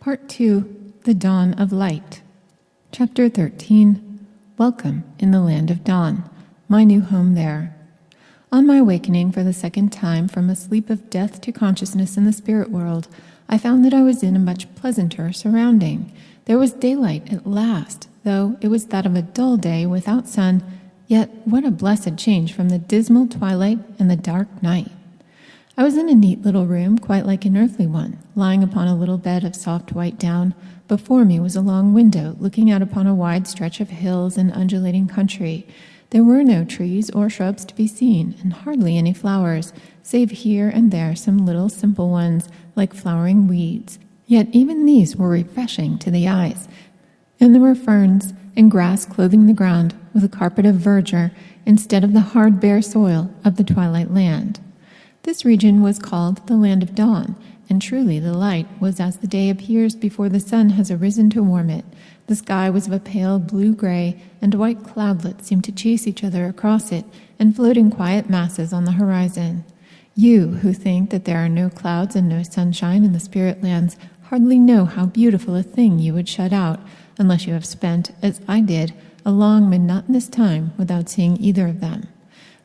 Part 2, The Dawn of Light. Chapter 13, Welcome in the Land of Dawn, my new home there. On my awakening for the second time from a sleep of death to consciousness in the spirit world, I found that I was in a much pleasanter surrounding. There was daylight at last, though it was that of a dull day without sun, yet what a blessed change from the dismal twilight and the dark night. I was in a neat little room, quite like an earthly one, lying upon a little bed of soft white down. Before me was a long window, looking out upon a wide stretch of hills and undulating country. There were no trees or shrubs to be seen, and hardly any flowers, save here and there some little simple ones, like flowering weeds. Yet even these were refreshing to the eyes. And there were ferns and grass clothing the ground with a carpet of verdure instead of the hard bare soil of the twilight land. This region was called the Land of Dawn, and truly the light was as the day appears before the sun has arisen to warm it. The sky was of a pale blue-gray, and white cloudlets seemed to chase each other across it and float in quiet masses on the horizon. You, who think that there are no clouds and no sunshine in the spirit lands, hardly know how beautiful a thing you would shut out, unless you have spent, as I did, a long monotonous time without seeing either of them.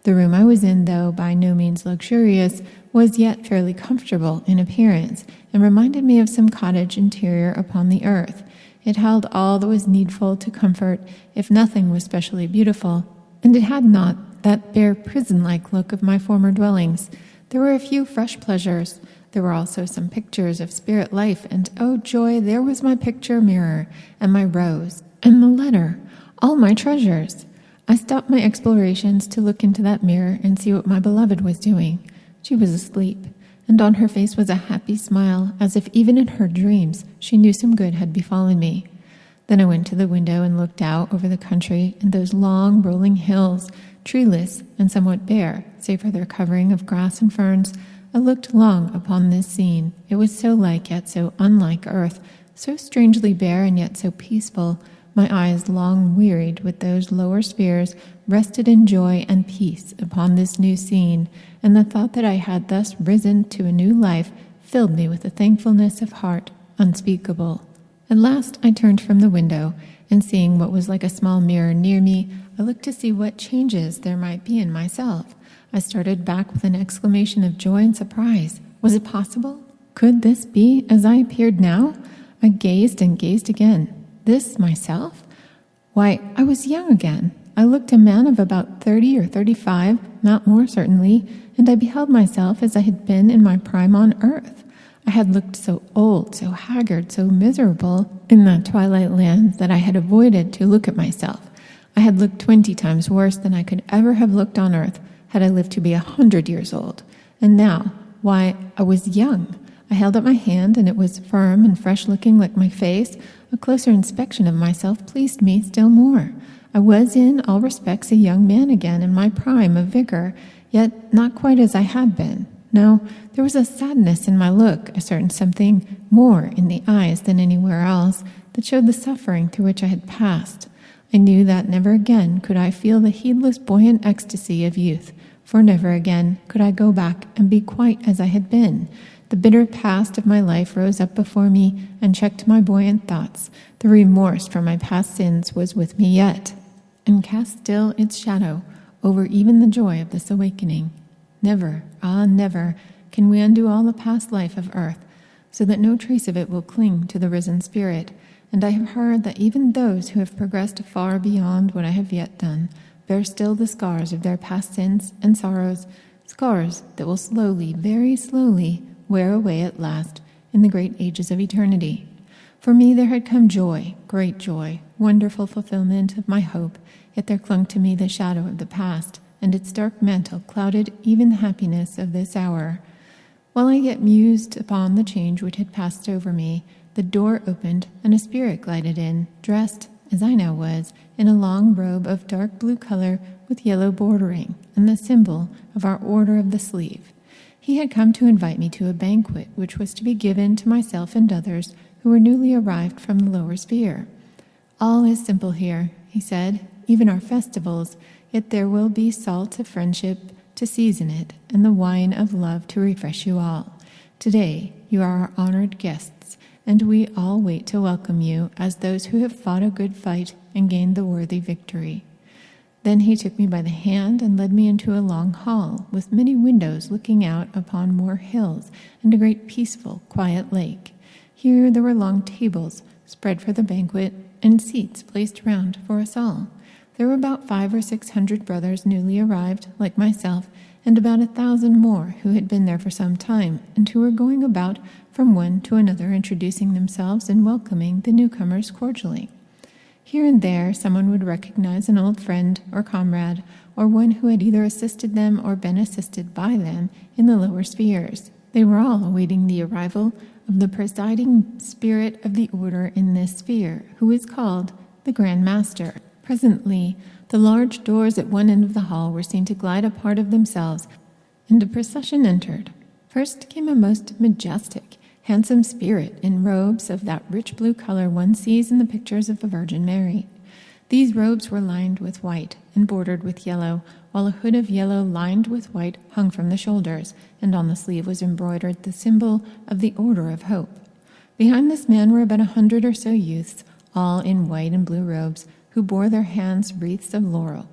The room I was in, though by no means luxurious, was yet fairly comfortable in appearance, and reminded me of some cottage interior upon the earth. It held all that was needful to comfort, if nothing was specially beautiful, and it had not that bare prison-like look of my former dwellings. There were a few fresh pleasures. There were also some pictures of spirit life, and oh joy, there was my picture mirror, and my rose, and the letter, all my treasures. I stopped my explorations to look into that mirror and see what my beloved was doing. She was asleep, and on her face was a happy smile, as if even in her dreams she knew some good had befallen me. Then I went to the window and looked out over the country and those long rolling hills, treeless and somewhat bare, save for their covering of grass and ferns. I looked long upon this scene. It was so like yet so unlike earth, so strangely bare and yet so peaceful. My eyes, long wearied with those lower spheres, rested in joy and peace upon this new scene, and the thought that I had thus risen to a new life filled me with a thankfulness of heart unspeakable. At last I turned from the window, and seeing what was like a small mirror near me, I looked to see what changes there might be in myself. I started back with an exclamation of joy and surprise. Was it possible? Could this be as I appeared now? I gazed and gazed again. This myself? Why, I was young again. I looked a man of about 30 or 35, not more certainly, and I beheld myself as I had been in my prime on earth. I had looked so old, so haggard, so miserable in that twilight land that I had avoided to look at myself. I had looked 20 times worse than I could ever have looked on earth had I lived to be 100 years old. And now, why, I was young. I held up my hand, and it was firm and fresh-looking like my face. A closer inspection of myself pleased me still more. I was in all respects a young man again in my prime of vigor, yet not quite as I had been. No, there was a sadness in my look, a certain something more in the eyes than anywhere else, that showed the suffering through which I had passed. I knew that never again could I feel the heedless buoyant ecstasy of youth, for never again could I go back and be quite as I had been. The bitter past of my life rose up before me and checked my buoyant thoughts. The remorse for my past sins was with me yet, and cast still its shadow over even the joy of this awakening. Never, never, can we undo all the past life of earth, so that no trace of it will cling to the risen spirit. And I have heard that even those who have progressed far beyond what I have yet done bear still the scars of their past sins and sorrows, scars that will slowly, very slowly, wear away at last in the great ages of eternity. For me there had come joy, great joy, wonderful fulfillment of my hope, yet there clung to me the shadow of the past, and its dark mantle clouded even the happiness of this hour. While I yet mused upon the change which had passed over me, the door opened, and a spirit glided in, dressed, as I now was, in a long robe of dark blue color with yellow bordering, and the symbol of our Order of the Sleeve. He had come to invite me to a banquet which was to be given to myself and others who were newly arrived from the lower sphere. All is simple here, he said, even our festivals, yet there will be salt of friendship to season it, and the wine of love to refresh you all. Today you are our honored guests, and we all wait to welcome you as those who have fought a good fight and gained the worthy victory." Then he took me by the hand and led me into a long hall with many windows looking out upon more hills and a great peaceful, quiet lake. Here there were long tables spread for the banquet and seats placed round for us all. There were about 500 or 600 brothers newly arrived, like myself, and about 1,000 more who had been there for some time and who were going about from one to another introducing themselves and welcoming the newcomers cordially. Here and there someone would recognize an old friend or comrade, or one who had either assisted them or been assisted by them in the lower spheres. They were all awaiting the arrival of the presiding spirit of the order in this sphere, who is called the Grand Master. Presently, the large doors at one end of the hall were seen to glide apart of themselves, and a procession entered. First came a most majestic, handsome spirit in robes of that rich blue color one sees in the pictures of the Virgin Mary. These robes were lined with white and bordered with yellow, while a hood of yellow lined with white hung from the shoulders, and on the sleeve was embroidered the symbol of the Order of Hope. Behind this man were about 100 or so youths, all in white and blue robes, who bore their hands wreaths of laurel.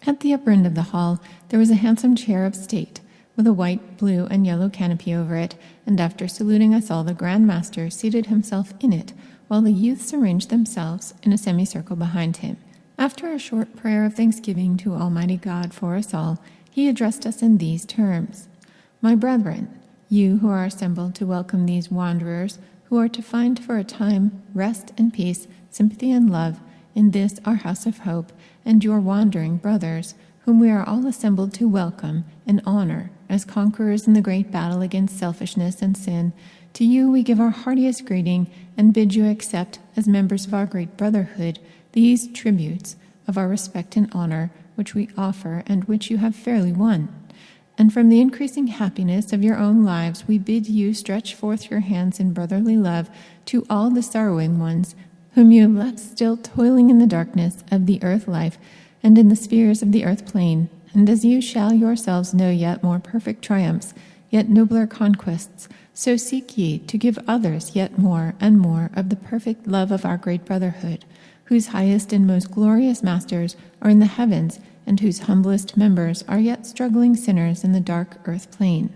At the upper end of the hall there was a handsome chair of state, with a white, blue, and yellow canopy over it, and after saluting us all, the Grand Master seated himself in it, while the youths arranged themselves in a semicircle behind him. After a short prayer of thanksgiving to Almighty God for us all, he addressed us in these terms: "My brethren, you who are assembled to welcome these wanderers, who are to find for a time rest and peace, sympathy and love, in this our house of hope, and your wandering brothers, whom we are all assembled to welcome and honor as conquerors in the great battle against selfishness and sin, to you we give our heartiest greeting and bid you accept, as members of our great brotherhood, these tributes of our respect and honor which we offer and which you have fairly won. And from the increasing happiness of your own lives, we bid you stretch forth your hands in brotherly love to all the sorrowing ones whom you have left still toiling in the darkness of the earth life and in the spheres of the earth plane. And as you shall yourselves know yet more perfect triumphs, yet nobler conquests, so seek ye to give others yet more and more of the perfect love of our great brotherhood, whose highest and most glorious masters are in the heavens, and whose humblest members are yet struggling sinners in the dark earth plane.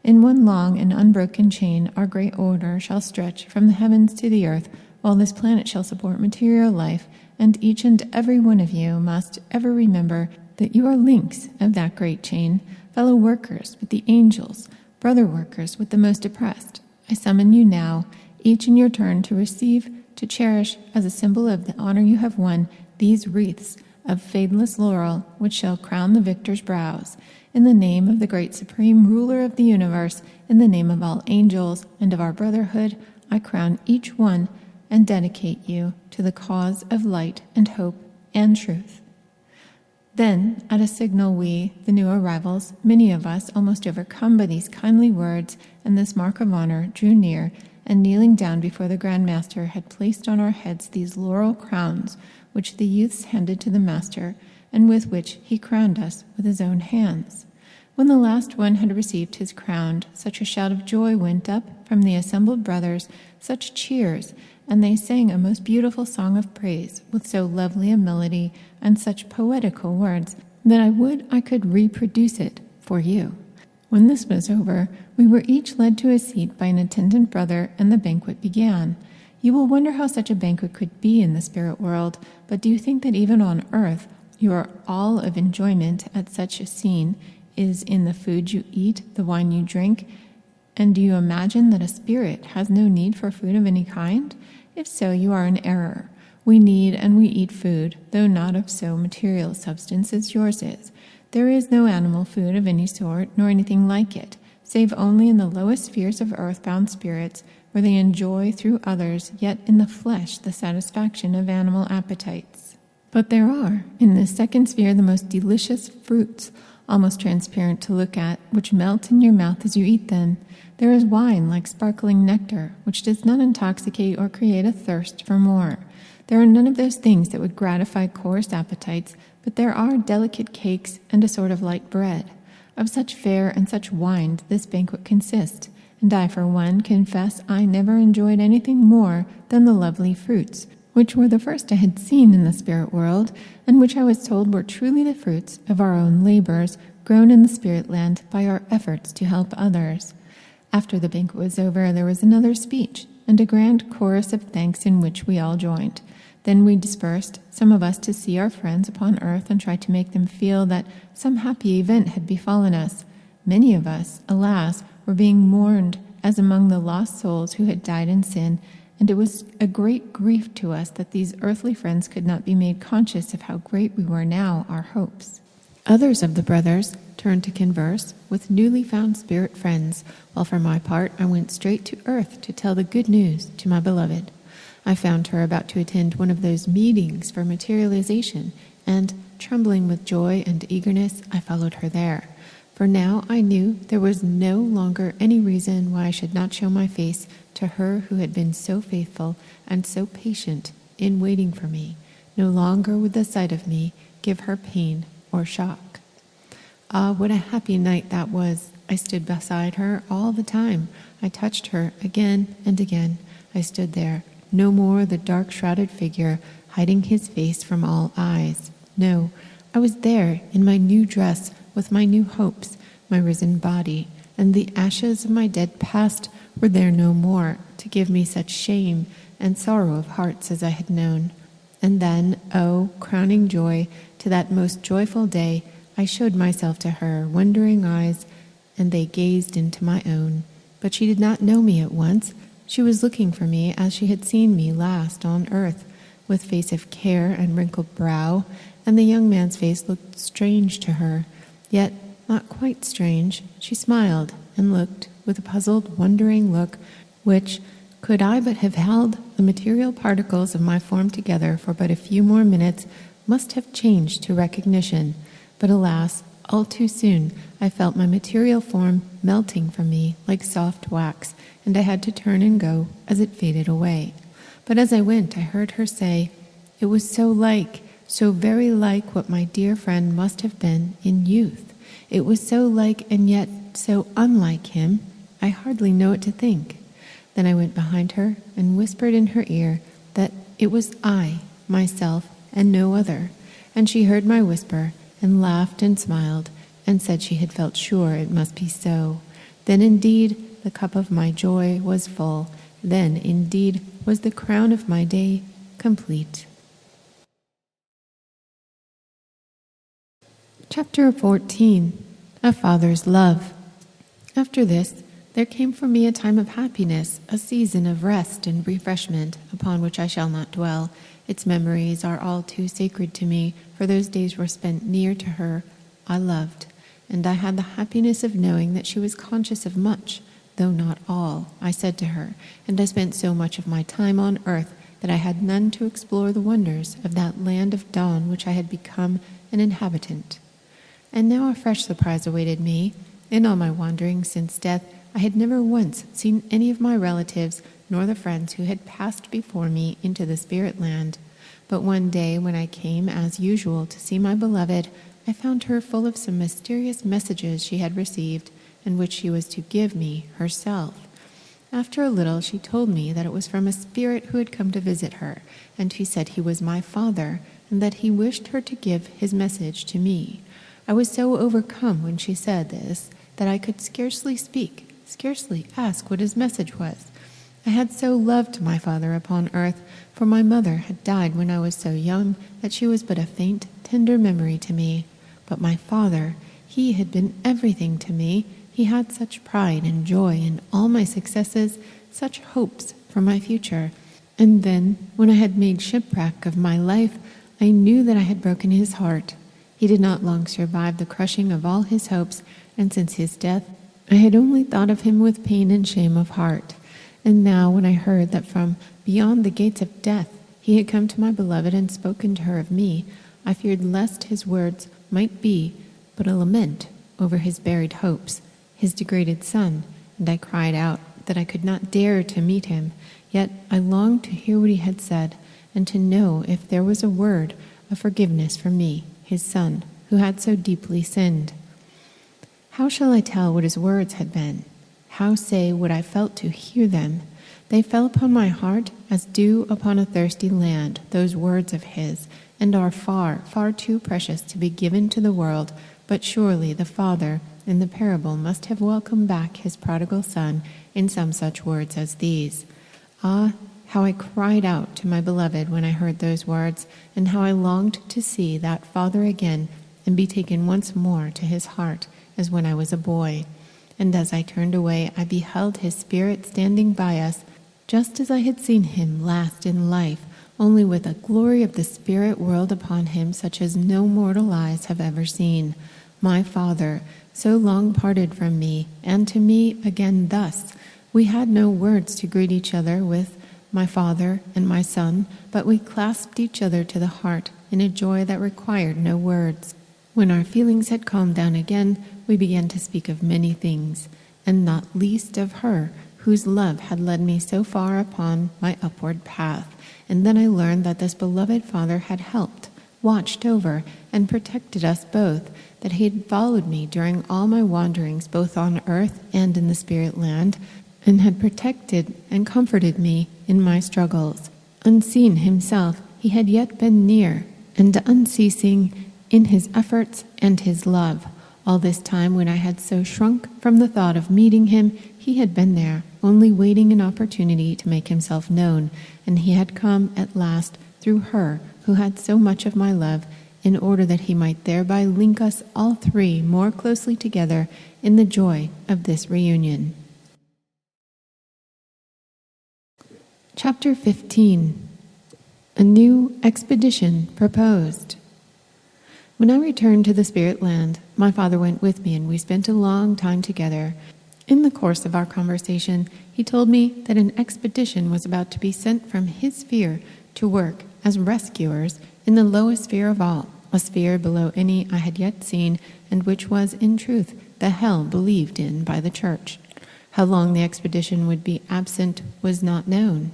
In one long and unbroken chain our great order shall stretch from the heavens to the earth, while this planet shall support material life, and each and every one of you must ever remember that you are links of that great chain, fellow workers with the angels, brother workers with the most oppressed. I summon you now, each in your turn, to receive, to cherish, as a symbol of the honor you have won, these wreaths of fadeless laurel which shall crown the victor's brows. In the name of the great supreme ruler of the universe, in the name of all angels and of our brotherhood, I crown each one and dedicate you to the cause of light and hope and truth." Then, at a signal, we, the new arrivals, many of us almost overcome by these kindly words and this mark of honor, drew near, and kneeling down before the Grand Master, had placed on our heads these laurel crowns, which the youths handed to the Master, and with which he crowned us with his own hands. When the last one had received his crown, such a shout of joy went up from the assembled brothers, such cheers, and they sang a most beautiful song of praise, with so lovely a melody and such poetical words, that I would I could reproduce it for you. When this was over, we were each led to a seat by an attendant brother, and the banquet began. You will wonder how such a banquet could be in the spirit world, but do you think that even on earth your all of enjoyment at such a scene is in the food you eat, the wine you drink? And do you imagine that a spirit has no need for food of any kind? If so, you are in error. We need and we eat food, though not of so material substance as yours is. There is no animal food of any sort, nor anything like it, save only in the lowest spheres of earthbound spirits, where they enjoy through others, yet in the flesh, the satisfaction of animal appetites. But there are, in this second sphere, the most delicious fruits, almost transparent to look at, which melt in your mouth as you eat them. There is wine like sparkling nectar, which does not intoxicate or create a thirst for more. There are none of those things that would gratify coarse appetites, but there are delicate cakes and a sort of light bread. Of such fare and such wine this banquet consists, and I for one confess I never enjoyed anything more than the lovely fruits, which were the first I had seen in the spirit world, and which I was told were truly the fruits of our own labors, grown in the spirit land by our efforts to help others. After the banquet was over, there was another speech, and a grand chorus of thanks in which we all joined. Then we dispersed, some of us to see our friends upon earth and try to make them feel that some happy event had befallen us. Many of us, alas, were being mourned as among the lost souls who had died in sin, and it was a great grief to us that these earthly friends could not be made conscious of how great we were now, our hopes. Others of the brothers turned to converse with newly found spirit friends, while for my part I went straight to earth to tell the good news to my beloved. I found her about to attend one of those meetings for materialization, and, trembling with joy and eagerness, I followed her there. For now I knew there was no longer any reason why I should not show my face to her who had been so faithful and so patient in waiting for me. No longer would the sight of me give her pain or shock. Ah, what a happy night that was! I stood beside her all the time. I touched her again and again. I stood there, no more the dark shrouded figure hiding his face from all eyes. No, I was there in my new dress with my new hopes, my risen body, and the ashes of my dead past were there no more to give me such shame and sorrow of hearts as I had known. And then, oh, crowning joy to that most joyful day, I showed myself to her, wondering eyes, and they gazed into my own. But she did not know me at once. She was looking for me as she had seen me last on earth, with face of care and wrinkled brow, and the young man's face looked strange to her, yet not quite strange. She smiled and looked with a puzzled, wondering look, which, could I but have held the material particles of my form together for but a few more minutes, must have changed to recognition. But alas, all too soon I felt my material form melting from me like soft wax, and I had to turn and go as it faded away. But as I went, I heard her say, "It was so very like what my dear friend must have been in youth. It was so like and yet so unlike him, I hardly know what to think." Then I went behind her and whispered in her ear that it was I, myself, and no other. And she heard my whisper and laughed and smiled and said she had felt sure it must be so. Then indeed the cup of my joy was full. Then indeed was the crown of my day complete. Chapter 14. A Father's Love. After this, there came for me a time of happiness, a season of rest and refreshment, upon which I shall not dwell. Its memories are all too sacred to me, for those days were spent near to her I loved, and I had the happiness of knowing that she was conscious of much, though not all, I said to her, and I spent so much of my time on earth that I had none to explore the wonders of that land of dawn which I had become an inhabitant. And now a fresh surprise awaited me. In all my wanderings since death, I had never once seen any of my relatives, nor the friends who had passed before me into the spirit land. But one day, when I came as usual to see my beloved, I found her full of some mysterious messages she had received, and which she was to give me herself. After a little, she told me that it was from a spirit who had come to visit her, and he said he was my father, and that he wished her to give his message to me. I was so overcome when she said this that I could scarcely speak, scarcely ask what his message was. I had so loved my father upon earth, for my mother had died when I was so young that she was but a faint, tender memory to me. But my father, he had been everything to me. He had such pride and joy in all my successes, such hopes for my future. And then, when I had made shipwreck of my life, I knew that I had broken his heart. He did not long survive the crushing of all his hopes, and since his death, I had only thought of him with pain and shame of heart. And now, when I heard that from beyond the gates of death he had come to my beloved and spoken to her of me, I feared lest his words might be but a lament over his buried hopes, his degraded son, and I cried out that I could not dare to meet him. Yet I longed to hear what he had said, and to know if there was a word of forgiveness for me, his son, who had so deeply sinned. How shall I tell what his words had been? how say what I felt to hear them? They fell upon my heart as dew upon a thirsty land, those words of his, and are far, far too precious to be given to the world. But surely the Father in the parable must have welcomed back his prodigal son in some such words as these. Ah, how I cried out to my beloved when I heard those words, and how I longed to see that Father again and be taken once more to his heart as when I was a boy. And as I turned away, I beheld his Spirit standing by us, just as I had seen him last in life, only with a glory of the Spirit whirled upon him such as no mortal eyes have ever seen. My Father, so long parted from me, and to me again thus. We had no words to greet each other with, my Father and my Son, but we clasped each other to the heart in a joy that required no words. When our feelings had calmed down again, we began to speak of many things, and not least of her, whose love had led me so far upon my upward path. And then I learned that this beloved Father had helped, watched over, and protected us both, that he had followed me during all my wanderings both on earth and in the spirit land, and had protected and comforted me in my struggles. Unseen himself, he had yet been near, and unceasing in his efforts and his love. All this time when I had so shrunk from the thought of meeting him, he had been there, only waiting an opportunity to make himself known, and he had come at last through her who had so much of my love, in order that he might thereby link us all three more closely together in the joy of this reunion. Chapter 15. A new expedition proposed. When I returned to the spirit land, my father went with me, and we spent a long time together. In the course of our conversation, he told me that an expedition was about to be sent from his sphere to work as rescuers in the lowest sphere of all, a sphere below any I had yet seen, and which was, in truth, the hell believed in by the Church. How long the expedition would be absent was not known,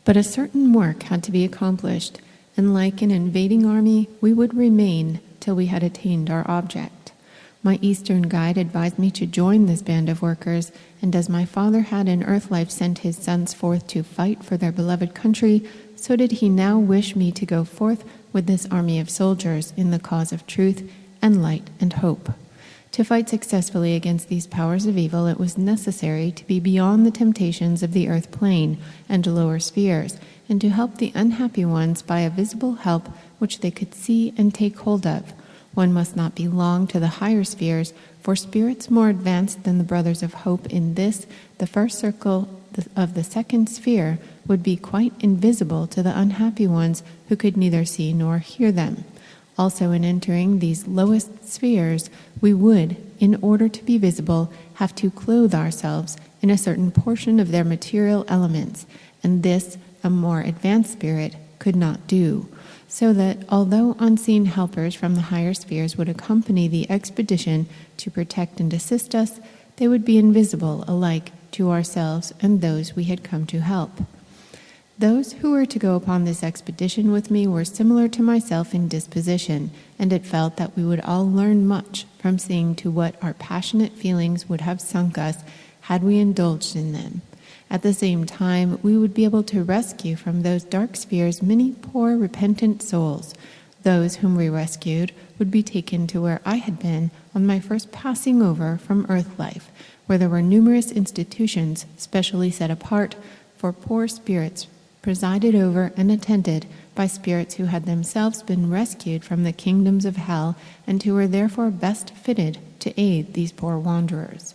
but a certain work had to be accomplished, and like an invading army, we would remain till we had attained our object. My Eastern guide advised me to join this band of workers, and as my father had in earth life sent his sons forth to fight for their beloved country, so did he now wish me to go forth with this army of soldiers in the cause of truth and light and hope. To fight successfully against these powers of evil, it was necessary to be beyond the temptations of the earth plane and lower spheres, and to help the unhappy ones by a visible help which they could see and take hold of. One must not belong to the higher spheres, for spirits more advanced than the brothers of hope in this, the first circle of the second sphere, would be quite invisible to the unhappy ones who could neither see nor hear them. Also, in entering these lowest spheres, we would, in order to be visible, have to clothe ourselves in a certain portion of their material elements, and this a more advanced spirit could not do. So that although unseen helpers from the higher spheres would accompany the expedition to protect and assist us, they would be invisible alike to ourselves and those we had come to help. Those who were to go upon this expedition with me were similar to myself in disposition, and it felt that we would all learn much from seeing to what our passionate feelings would have sunk us had we indulged in them. At the same time, we would be able to rescue from those dark spheres many poor repentant souls. Those whom we rescued would be taken to where I had been on my first passing over from earth life, where there were numerous institutions specially set apart for poor spirits, presided over and attended by spirits who had themselves been rescued from the kingdoms of hell, and who were therefore best fitted to aid these poor wanderers.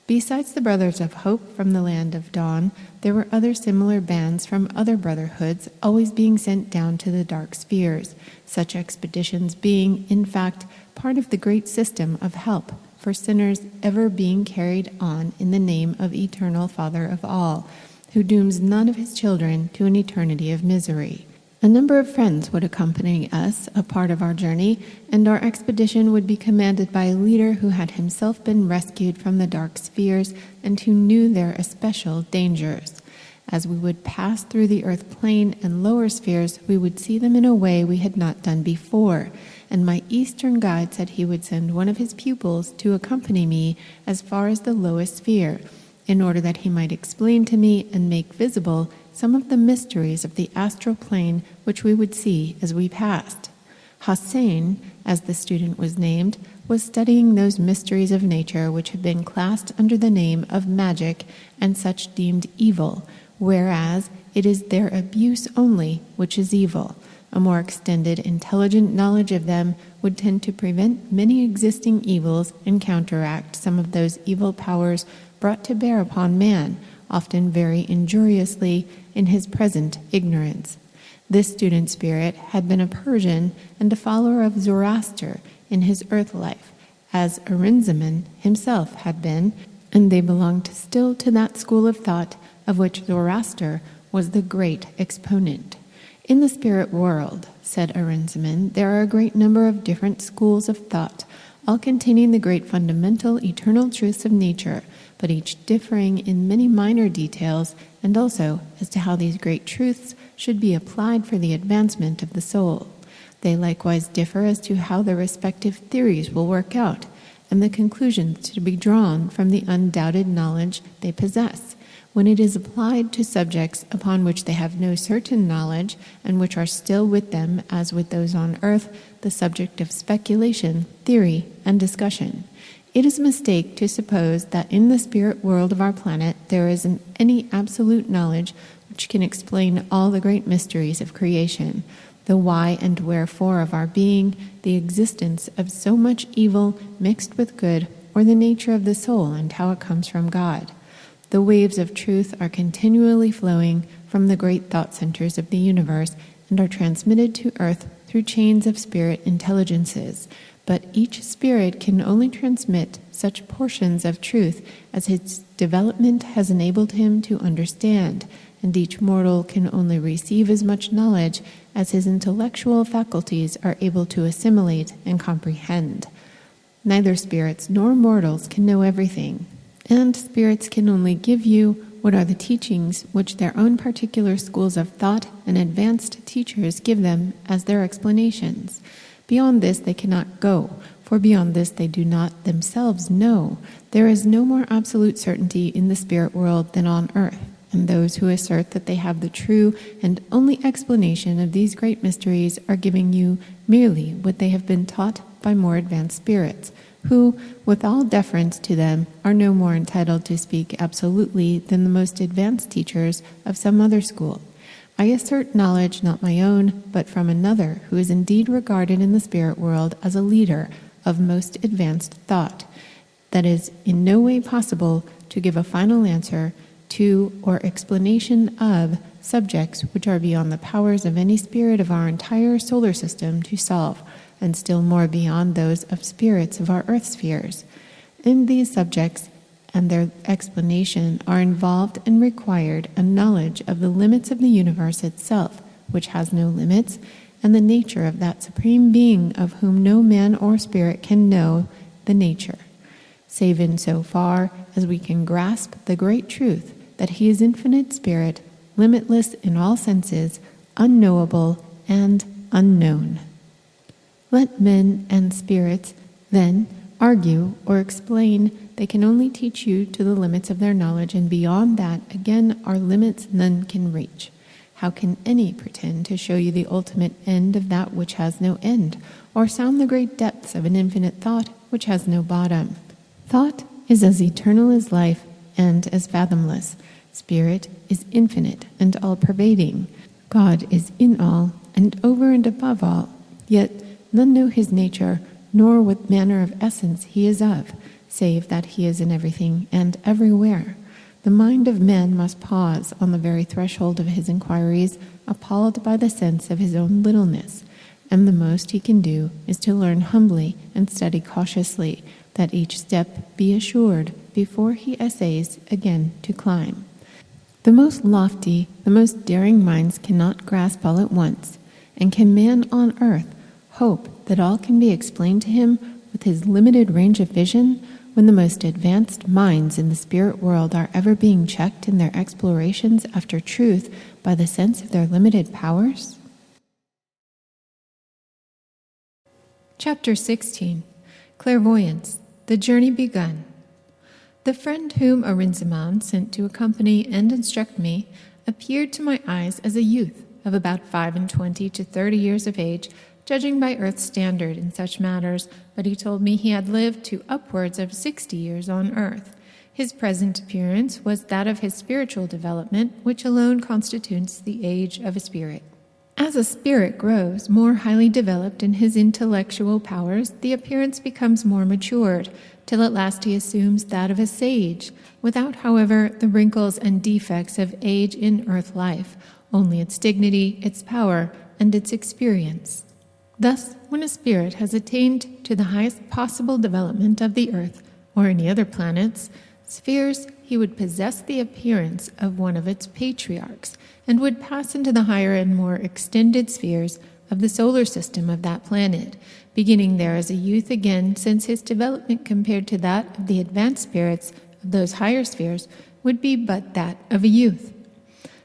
Besides the Brothers of Hope from the land of dawn, there were other similar bands from other brotherhoods always being sent down to the dark spheres, such expeditions being, in fact, part of the great system of help for sinners ever being carried on in the name of Eternal Father of all, who dooms none of his children to an eternity of misery. A number of friends would accompany us a part of our journey, and our expedition would be commanded by a leader who had himself been rescued from the dark spheres and who knew their especial dangers. As we would pass through the earth plane and lower spheres, we would see them in a way we had not done before, and my Eastern guide said he would send one of his pupils to accompany me as far as the lowest sphere, in order that he might explain to me and make visible some of the mysteries of the astral plane which we would see as we passed. Hossein, as the student was named, was studying those mysteries of nature which have been classed under the name of magic and such deemed evil, whereas it is their abuse only which is evil. A more extended, intelligent knowledge of them would tend to prevent many existing evils and counteract some of those evil powers brought to bear upon man, often very injuriously, in his present ignorance. This student spirit had been a Persian and a follower of Zoroaster in his earth life, as Arinzaman himself had been, and they belonged still to that school of thought of which Zoroaster was the great exponent. In the spirit world, said Arinzaman, there are a great number of different schools of thought, all containing the great fundamental eternal truths of nature, but each differing in many minor details, and also as to how these great truths should be applied for the advancement of the soul. They likewise differ as to how their respective theories will work out, and the conclusions to be drawn from the undoubted knowledge they possess, when it is applied to subjects upon which they have no certain knowledge, and which are still with them, as with those on earth, the subject of speculation, theory, and discussion. It is a mistake to suppose that in the spirit world of our planet there is any absolute knowledge which can explain all the great mysteries of creation, the why and wherefore of our being, the existence of so much evil mixed with good, or the nature of the soul and how it comes from God. The waves of truth are continually flowing from the great thought centers of the universe and are transmitted to earth through chains of spirit intelligences, but each spirit can only transmit such portions of truth as its development has enabled him to understand, and each mortal can only receive as much knowledge as his intellectual faculties are able to assimilate and comprehend. Neither spirits nor mortals can know everything, and spirits can only give you what are the teachings which their own particular schools of thought and advanced teachers give them as their explanations. Beyond this they cannot go, for beyond this they do not themselves know. There is no more absolute certainty in the spirit world than on earth, and those who assert that they have the true and only explanation of these great mysteries are giving you merely what they have been taught by more advanced spirits, who, with all deference to them, are no more entitled to speak absolutely than the most advanced teachers of some other school. I assert knowledge not my own, but from another who is indeed regarded in the spirit world as a leader of most advanced thought, that is in no way possible to give a final answer to or explanation of subjects which are beyond the powers of any spirit of our entire solar system to solve, and still more beyond those of spirits of our earth spheres. In these subjects and their explanation are involved and required a knowledge of the limits of the universe itself, which has no limits, and the nature of that supreme being of whom no man or spirit can know the nature, save in so far as we can grasp the great truth that he is infinite spirit, limitless in all senses, unknowable and unknown. Let men and spirits, then, argue or explain. They can only teach you to the limits of their knowledge, and beyond that, again, are limits none can reach. How can any pretend to show you the ultimate end of that which has no end, or sound the great depths of an infinite thought which has no bottom? Thought is as eternal as life and as fathomless. Spirit is infinite and all-pervading. God is in all and over and above all, yet none know his nature, nor what manner of essence he is of, save that he is in everything and everywhere. The mind of man must pause on the very threshold of his inquiries, appalled by the sense of his own littleness, and the most he can do is to learn humbly and study cautiously, that each step be assured before he essays again to climb. The most lofty, the most daring minds cannot grasp all at once, and can man on earth hope that all can be explained to him with his limited range of vision, when the most advanced minds in the spirit world are ever being checked in their explorations after truth by the sense of their limited powers? Chapter 16. Clairvoyance, the Journey Begun. The friend whom Arinzimon sent to accompany and instruct me appeared to my eyes as a youth of about 25 to 30 years of age, judging by earth's standard in such matters, but he told me he had lived to upwards of 60 years on earth. His present appearance was that of his spiritual development, which alone constitutes the age of a spirit. As a spirit grows more highly developed in his intellectual powers, the appearance becomes more matured, till at last he assumes that of a sage, without, however, the wrinkles and defects of age in earth life, only its dignity, its power, and its experience. Thus, when a spirit has attained to the highest possible development of the earth, or any other planets, spheres, he would possess the appearance of one of its patriarchs, and would pass into the higher and more extended spheres of the solar system of that planet, beginning there as a youth again, since his development compared to that of the advanced spirits of those higher spheres would be but that of a youth.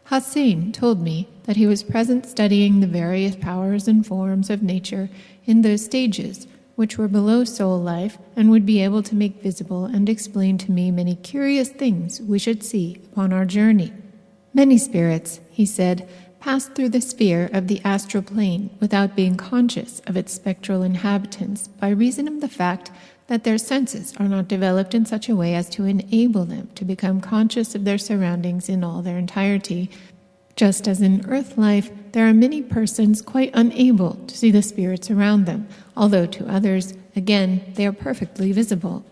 Hassan told me that he was present studying the various powers and forms of nature in those stages which were below soul life, and would be able to make visible and explain to me many curious things we should see upon our journey. Many spirits, he said, pass through the sphere of the astral plane without being conscious of its spectral inhabitants by reason of the fact that their senses are not developed in such a way as to enable them to become conscious of their surroundings in all their entirety. Just as in earth life, there are many persons quite unable to see the spirits around them, although to others, again, they are perfectly visible.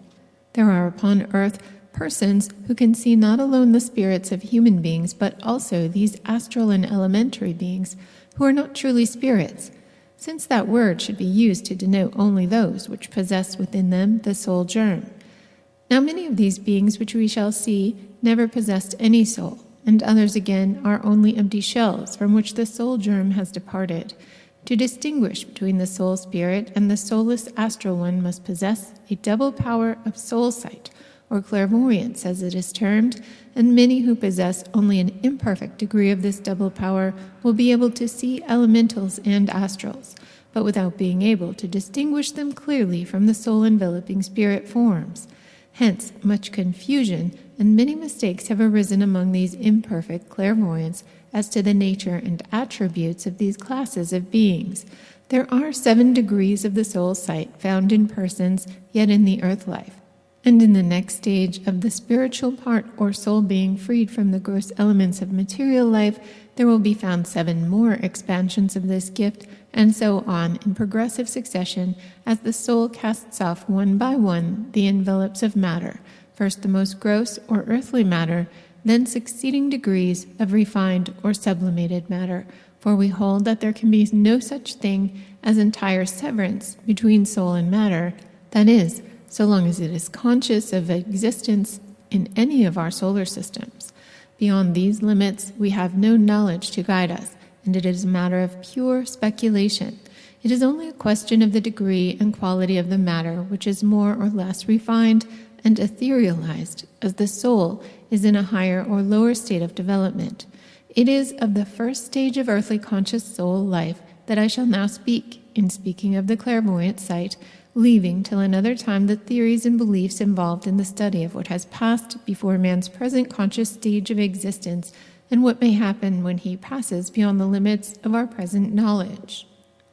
There are upon earth persons who can see not alone the spirits of human beings, but also these astral and elementary beings who are not truly spirits, since that word should be used to denote only those which possess within them the soul germ. Now many of these beings which we shall see never possessed any soul, and others again are only empty shells from which the soul germ has departed. To distinguish between the soul spirit and the soulless astral one must possess a double power of soul sight, or clairvoyance as it is termed, and many who possess only an imperfect degree of this double power will be able to see elementals and astrals, but without being able to distinguish them clearly from the soul-enveloping spirit forms. Hence, much confusion and many mistakes have arisen among these imperfect clairvoyants as to the nature and attributes of these classes of beings. There are 7 degrees of the soul sight found in persons yet in the earth life, and in the next stage of the spiritual part or soul being freed from the gross elements of material life, there will be found 7 more expansions of this gift, and so on in progressive succession as the soul casts off one by one the envelopes of matter, first the most gross or earthly matter, then succeeding degrees of refined or sublimated matter, for we hold that there can be no such thing as entire severance between soul and matter, that is, so long as it is conscious of existence in any of our solar systems. Beyond these limits, we have no knowledge to guide us, and it is a matter of pure speculation. It is only a question of the degree and quality of the matter which is more or less refined and etherealized, as the soul is in a higher or lower state of development. It is of the first stage of earthly conscious soul life that I shall now speak, in speaking of the clairvoyant sight, leaving till another time the theories and beliefs involved in the study of what has passed before man's present conscious stage of existence and what may happen when he passes beyond the limits of our present knowledge.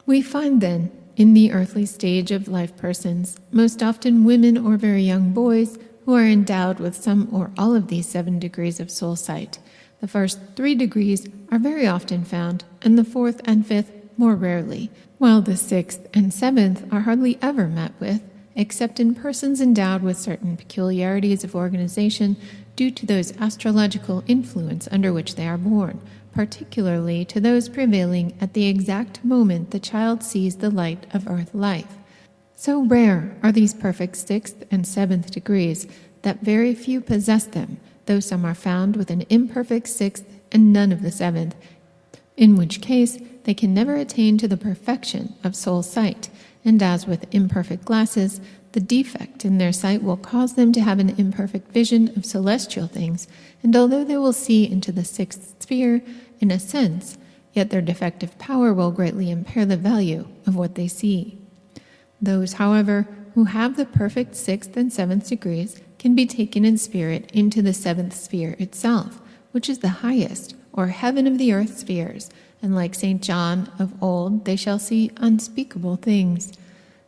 We find then, in the earthly stage of life persons, most often women or very young boys, who are endowed with some or all of these 7 degrees of soul sight. The first 3 degrees are very often found, and the 4th and 5th more rarely, while the 6th and 7th are hardly ever met with, except in persons endowed with certain peculiarities of organization due to those astrological influence under which they are born, particularly to those prevailing at the exact moment the child sees the light of earth life. So rare are these perfect 6th and 7th degrees that very few possess them, though some are found with an imperfect 6th and none of the 7th, in which case they can never attain to the perfection of soul sight, and as with imperfect glasses, the defect in their sight will cause them to have an imperfect vision of celestial things, and although they will see into the 6th sphere, in a sense, yet their defective power will greatly impair the value of what they see. Those, however, who have the perfect 6th and 7th degrees can be taken in spirit into the seventh sphere itself, which is the highest, or heaven of the earth spheres, and like St. John of old, they shall see unspeakable things.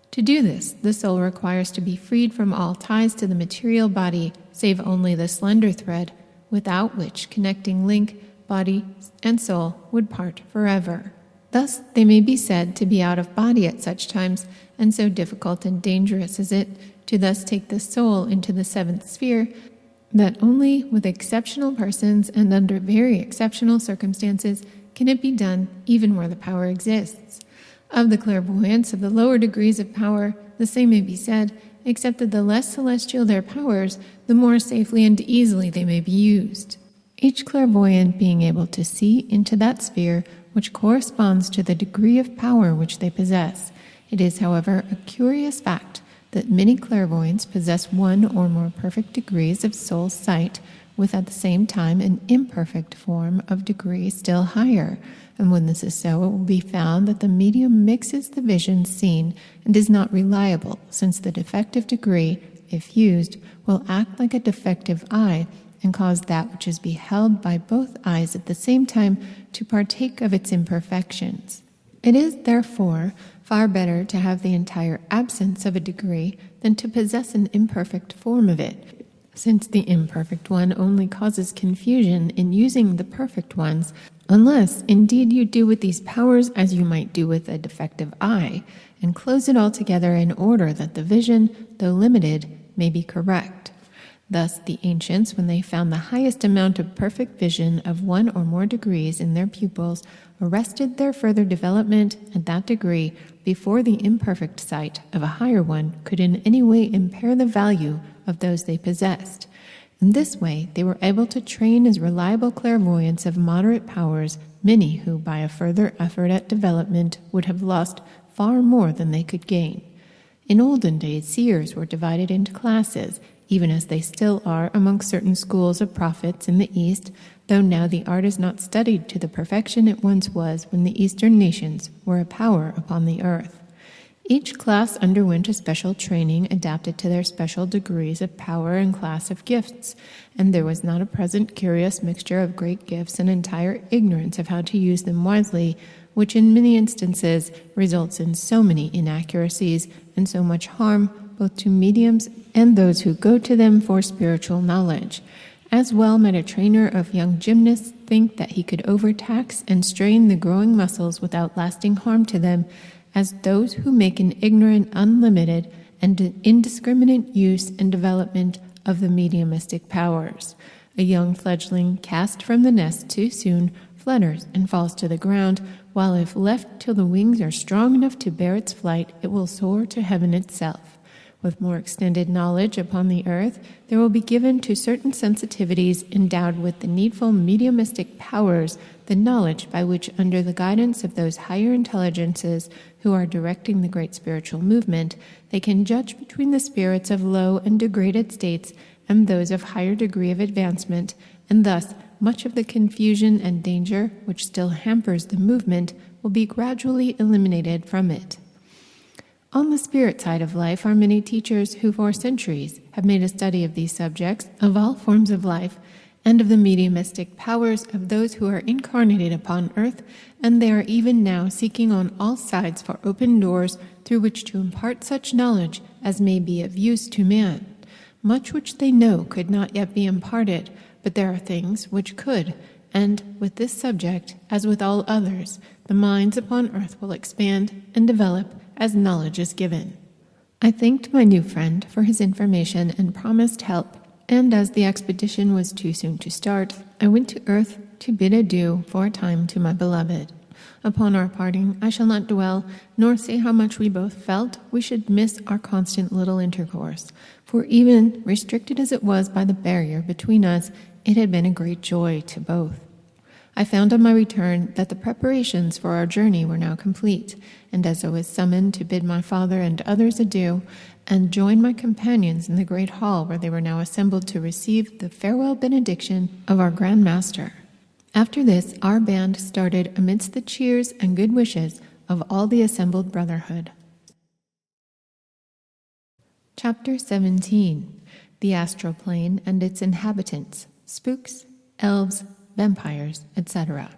To do this, the soul requires to be freed from all ties to the material body, save only the slender thread, without which connecting link, body and soul would part forever. Thus they may be said to be out of body at such times, and so difficult and dangerous is it to thus take the soul into the seventh sphere, that only with exceptional persons and under very exceptional circumstances can it be done, even where the power exists. Of the clairvoyance of the lower degrees of power, the same may be said, except that the less celestial their powers, the more safely and easily they may be used. Each clairvoyant being able to see into that sphere which corresponds to the degree of power which they possess. It is, however, a curious fact that many clairvoyants possess one or more perfect degrees of soul sight, with at the same time an imperfect form of degree still higher. And when this is so, it will be found that the medium mixes the vision seen and is not reliable, since the defective degree, if used, will act like a defective eye and cause that which is beheld by both eyes at the same time to partake of its imperfections. It is, therefore, far better to have the entire absence of a degree than to possess an imperfect form of it, since the imperfect one only causes confusion in using the perfect ones, unless indeed you do with these powers as you might do with a defective eye, and close it all together in order that the vision, though limited, may be correct. Thus the ancients, when they found the highest amount of perfect vision of one or more degrees in their pupils, arrested their further development at that degree before the imperfect sight of a higher one could in any way impair the value of those they possessed. In this way, they were able to train as reliable clairvoyants of moderate powers many who, by a further effort at development, would have lost far more than they could gain. In olden days, seers were divided into classes, even as they still are among certain schools of prophets in the East, though now the art is not studied to the perfection it once was when the Eastern nations were a power upon the earth. Each class underwent a special training adapted to their special degrees of power and class of gifts, and there was not a present curious mixture of great gifts and entire ignorance of how to use them wisely, which in many instances results in so many inaccuracies and so much harm both to mediums and those who go to them for spiritual knowledge. As well might a trainer of young gymnasts think that he could overtax and strain the growing muscles without lasting harm to them, as those who make an ignorant, unlimited, and indiscriminate use and development of the mediumistic powers. A young fledgling cast from the nest too soon flutters and falls to the ground, while if left till the wings are strong enough to bear its flight, it will soar to heaven itself. With more extended knowledge upon the earth, there will be given to certain sensitivities endowed with the needful mediumistic powers the knowledge by which, under the guidance of those higher intelligences who are directing the great spiritual movement, they can judge between the spirits of low and degraded states and those of higher degree of advancement, and thus much of the confusion and danger which still hampers the movement will be gradually eliminated from it. On the spirit side of life are many teachers who for centuries have made a study of these subjects, of all forms of life, and of the mediumistic powers of those who are incarnated upon earth, and they are even now seeking on all sides for open doors through which to impart such knowledge as may be of use to man. Much which they know could not yet be imparted, but there are things which could, and with this subject, as with all others, the minds upon earth will expand and develop as knowledge is given. I thanked my new friend for his information and promised help, and as the expedition was too soon to start, I went to earth to bid adieu for a time to my beloved. Upon our parting, I shall not dwell, nor say how much we both felt we should miss our constant little intercourse, for even restricted as it was by the barrier between us, it had been a great joy to both. I found on my return that the preparations for our journey were now complete, and as I was summoned to bid my father and others adieu, and join my companions in the great hall where they were now assembled to receive the farewell benediction of our Grand Master. After this, our band started amidst the cheers and good wishes of all the assembled brotherhood. Chapter 17. the astral plane and its inhabitants, spooks, elves, vampires, etc.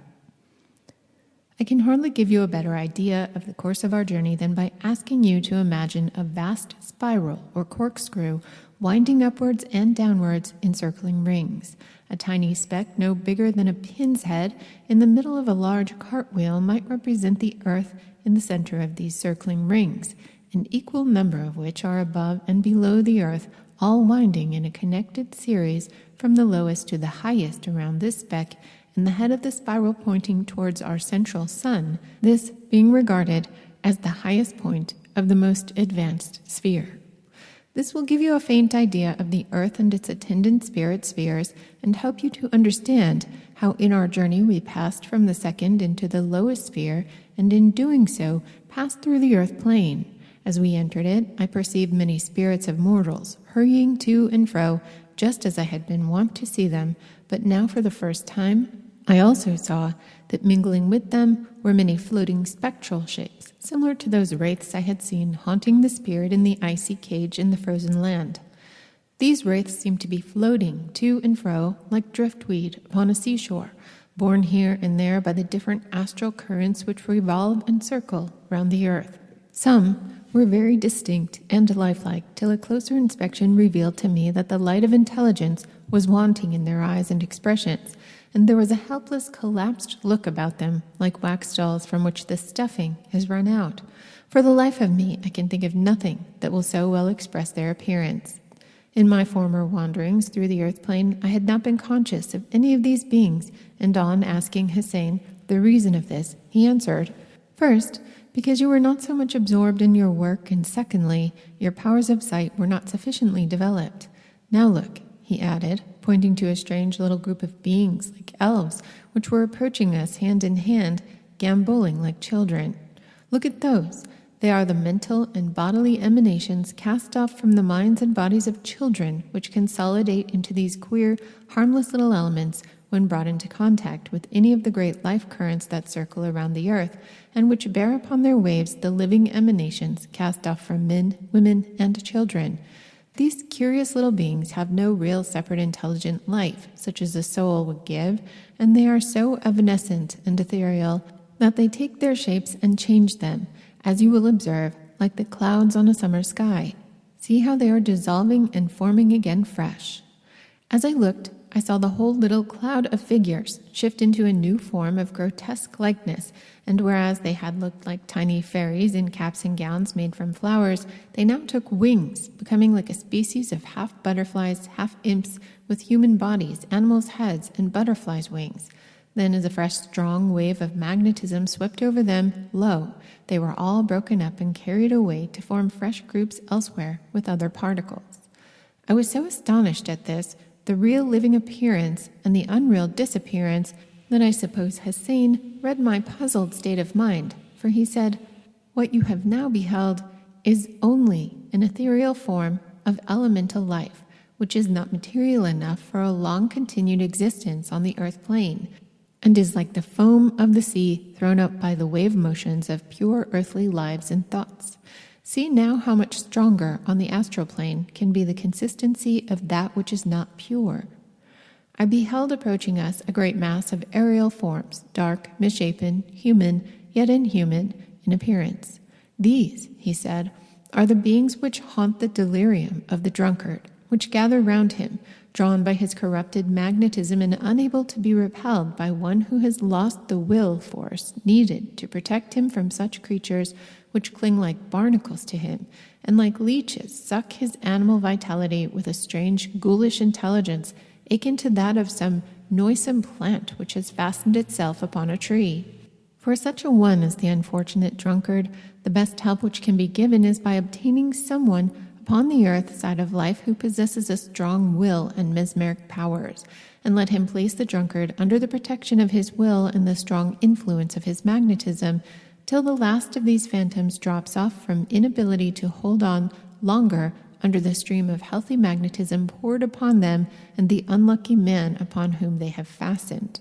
I can hardly give you a better idea of the course of our journey than by asking you to imagine a vast spiral or corkscrew winding upwards and downwards in circling rings. A tiny speck no bigger than a pin's head in the middle of a large cartwheel might represent the earth in the center of these circling rings, an equal number of which are above and below the earth, all winding in a connected series from the lowest to the highest around this speck, and the head of the spiral pointing towards our central sun, this being regarded as the highest point of the most advanced sphere. This will give you a faint idea of the earth and its attendant spirit spheres and help you to understand how in our journey we passed from the second into the lowest sphere, and in doing so passed through the earth plane. As we entered it, I perceived many spirits of mortals hurrying to and fro, just as I had been wont to see them, but now for the first time I also saw that mingling with them were many floating spectral shapes, similar to those wraiths I had seen haunting the spirit in the icy cage in the frozen land. These wraiths seemed to be floating to and fro like driftweed upon a seashore, borne here and there by the different astral currents which revolve and circle round the earth. Some were very distinct and lifelike, till a closer inspection revealed to me that the light of intelligence was wanting in their eyes and expressions, and there was a helpless, collapsed look about them, like wax dolls from which the stuffing has run out. For the life of me, I can think of nothing that will so well express their appearance. In my former wanderings through the earth plane, I had not been conscious of any of these beings, and on asking Hussein the reason of this, he answered, "First, because you were not so much absorbed in your work, and secondly, your powers of sight were not sufficiently developed. Now look," he added, pointing to a strange little group of beings like elves, which were approaching us hand in hand, gamboling like children. "Look at those. They are the mental and bodily emanations cast off from the minds and bodies of children, which consolidate into these queer, harmless little elements when brought into contact with any of the great life currents that circle around the earth, and which bear upon their waves the living emanations cast off from men, women, and children. These curious little beings have no real separate intelligent life, such as a soul would give, and they are so evanescent and ethereal that they take their shapes and change them, as you will observe, like the clouds on a summer sky. See how they are dissolving and forming again fresh." As I looked, I saw the whole little cloud of figures shift into a new form of grotesque likeness, and whereas they had looked like tiny fairies in caps and gowns made from flowers, they now took wings, becoming like a species of half butterflies, half imps, with human bodies, animals' heads, and butterflies' wings. Then, as a fresh, strong wave of magnetism swept over them, lo, they were all broken up and carried away to form fresh groups elsewhere with other particles. I was so astonished at this, the real living appearance and the unreal disappearance, that I suppose Hussein read my puzzled state of mind, for he said, "What you have now beheld is only an ethereal form of elemental life, which is not material enough for a long-continued existence on the earth plane, and is like the foam of the sea thrown up by the wave motions of pure earthly lives and thoughts. See now how much stronger on the astral plane can be the consistency of that which is not pure." I beheld approaching us a great mass of aerial forms, dark, misshapen, human, yet inhuman in appearance. "These," he said, "are the beings which haunt the delirium of the drunkard, which gather round him, drawn by his corrupted magnetism and unable to be repelled by one who has lost the will force needed to protect him from such creatures which cling like barnacles to him, and like leeches suck his animal vitality with a strange ghoulish intelligence akin to that of some noisome plant which has fastened itself upon a tree. For such a one as the unfortunate drunkard, the best help which can be given is by obtaining someone upon the earth side of life who possesses a strong will and mesmeric powers, and let him place the drunkard under the protection of his will and the strong influence of his magnetism, till the last of these phantoms drops off from inability to hold on longer under the stream of healthy magnetism poured upon them and the unlucky man upon whom they have fastened.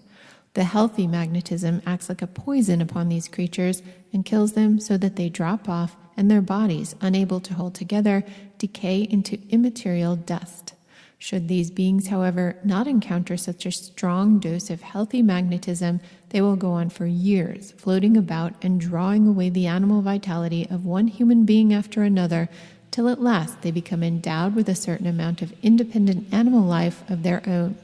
The healthy magnetism acts like a poison upon these creatures and kills them so that they drop off and their bodies, unable to hold together, decay into immaterial dust. Should these beings, however, not encounter such a strong dose of healthy magnetism, they will go on for years, floating about and drawing away the animal vitality of one human being after another, till at last they become endowed with a certain amount of independent animal life of their own.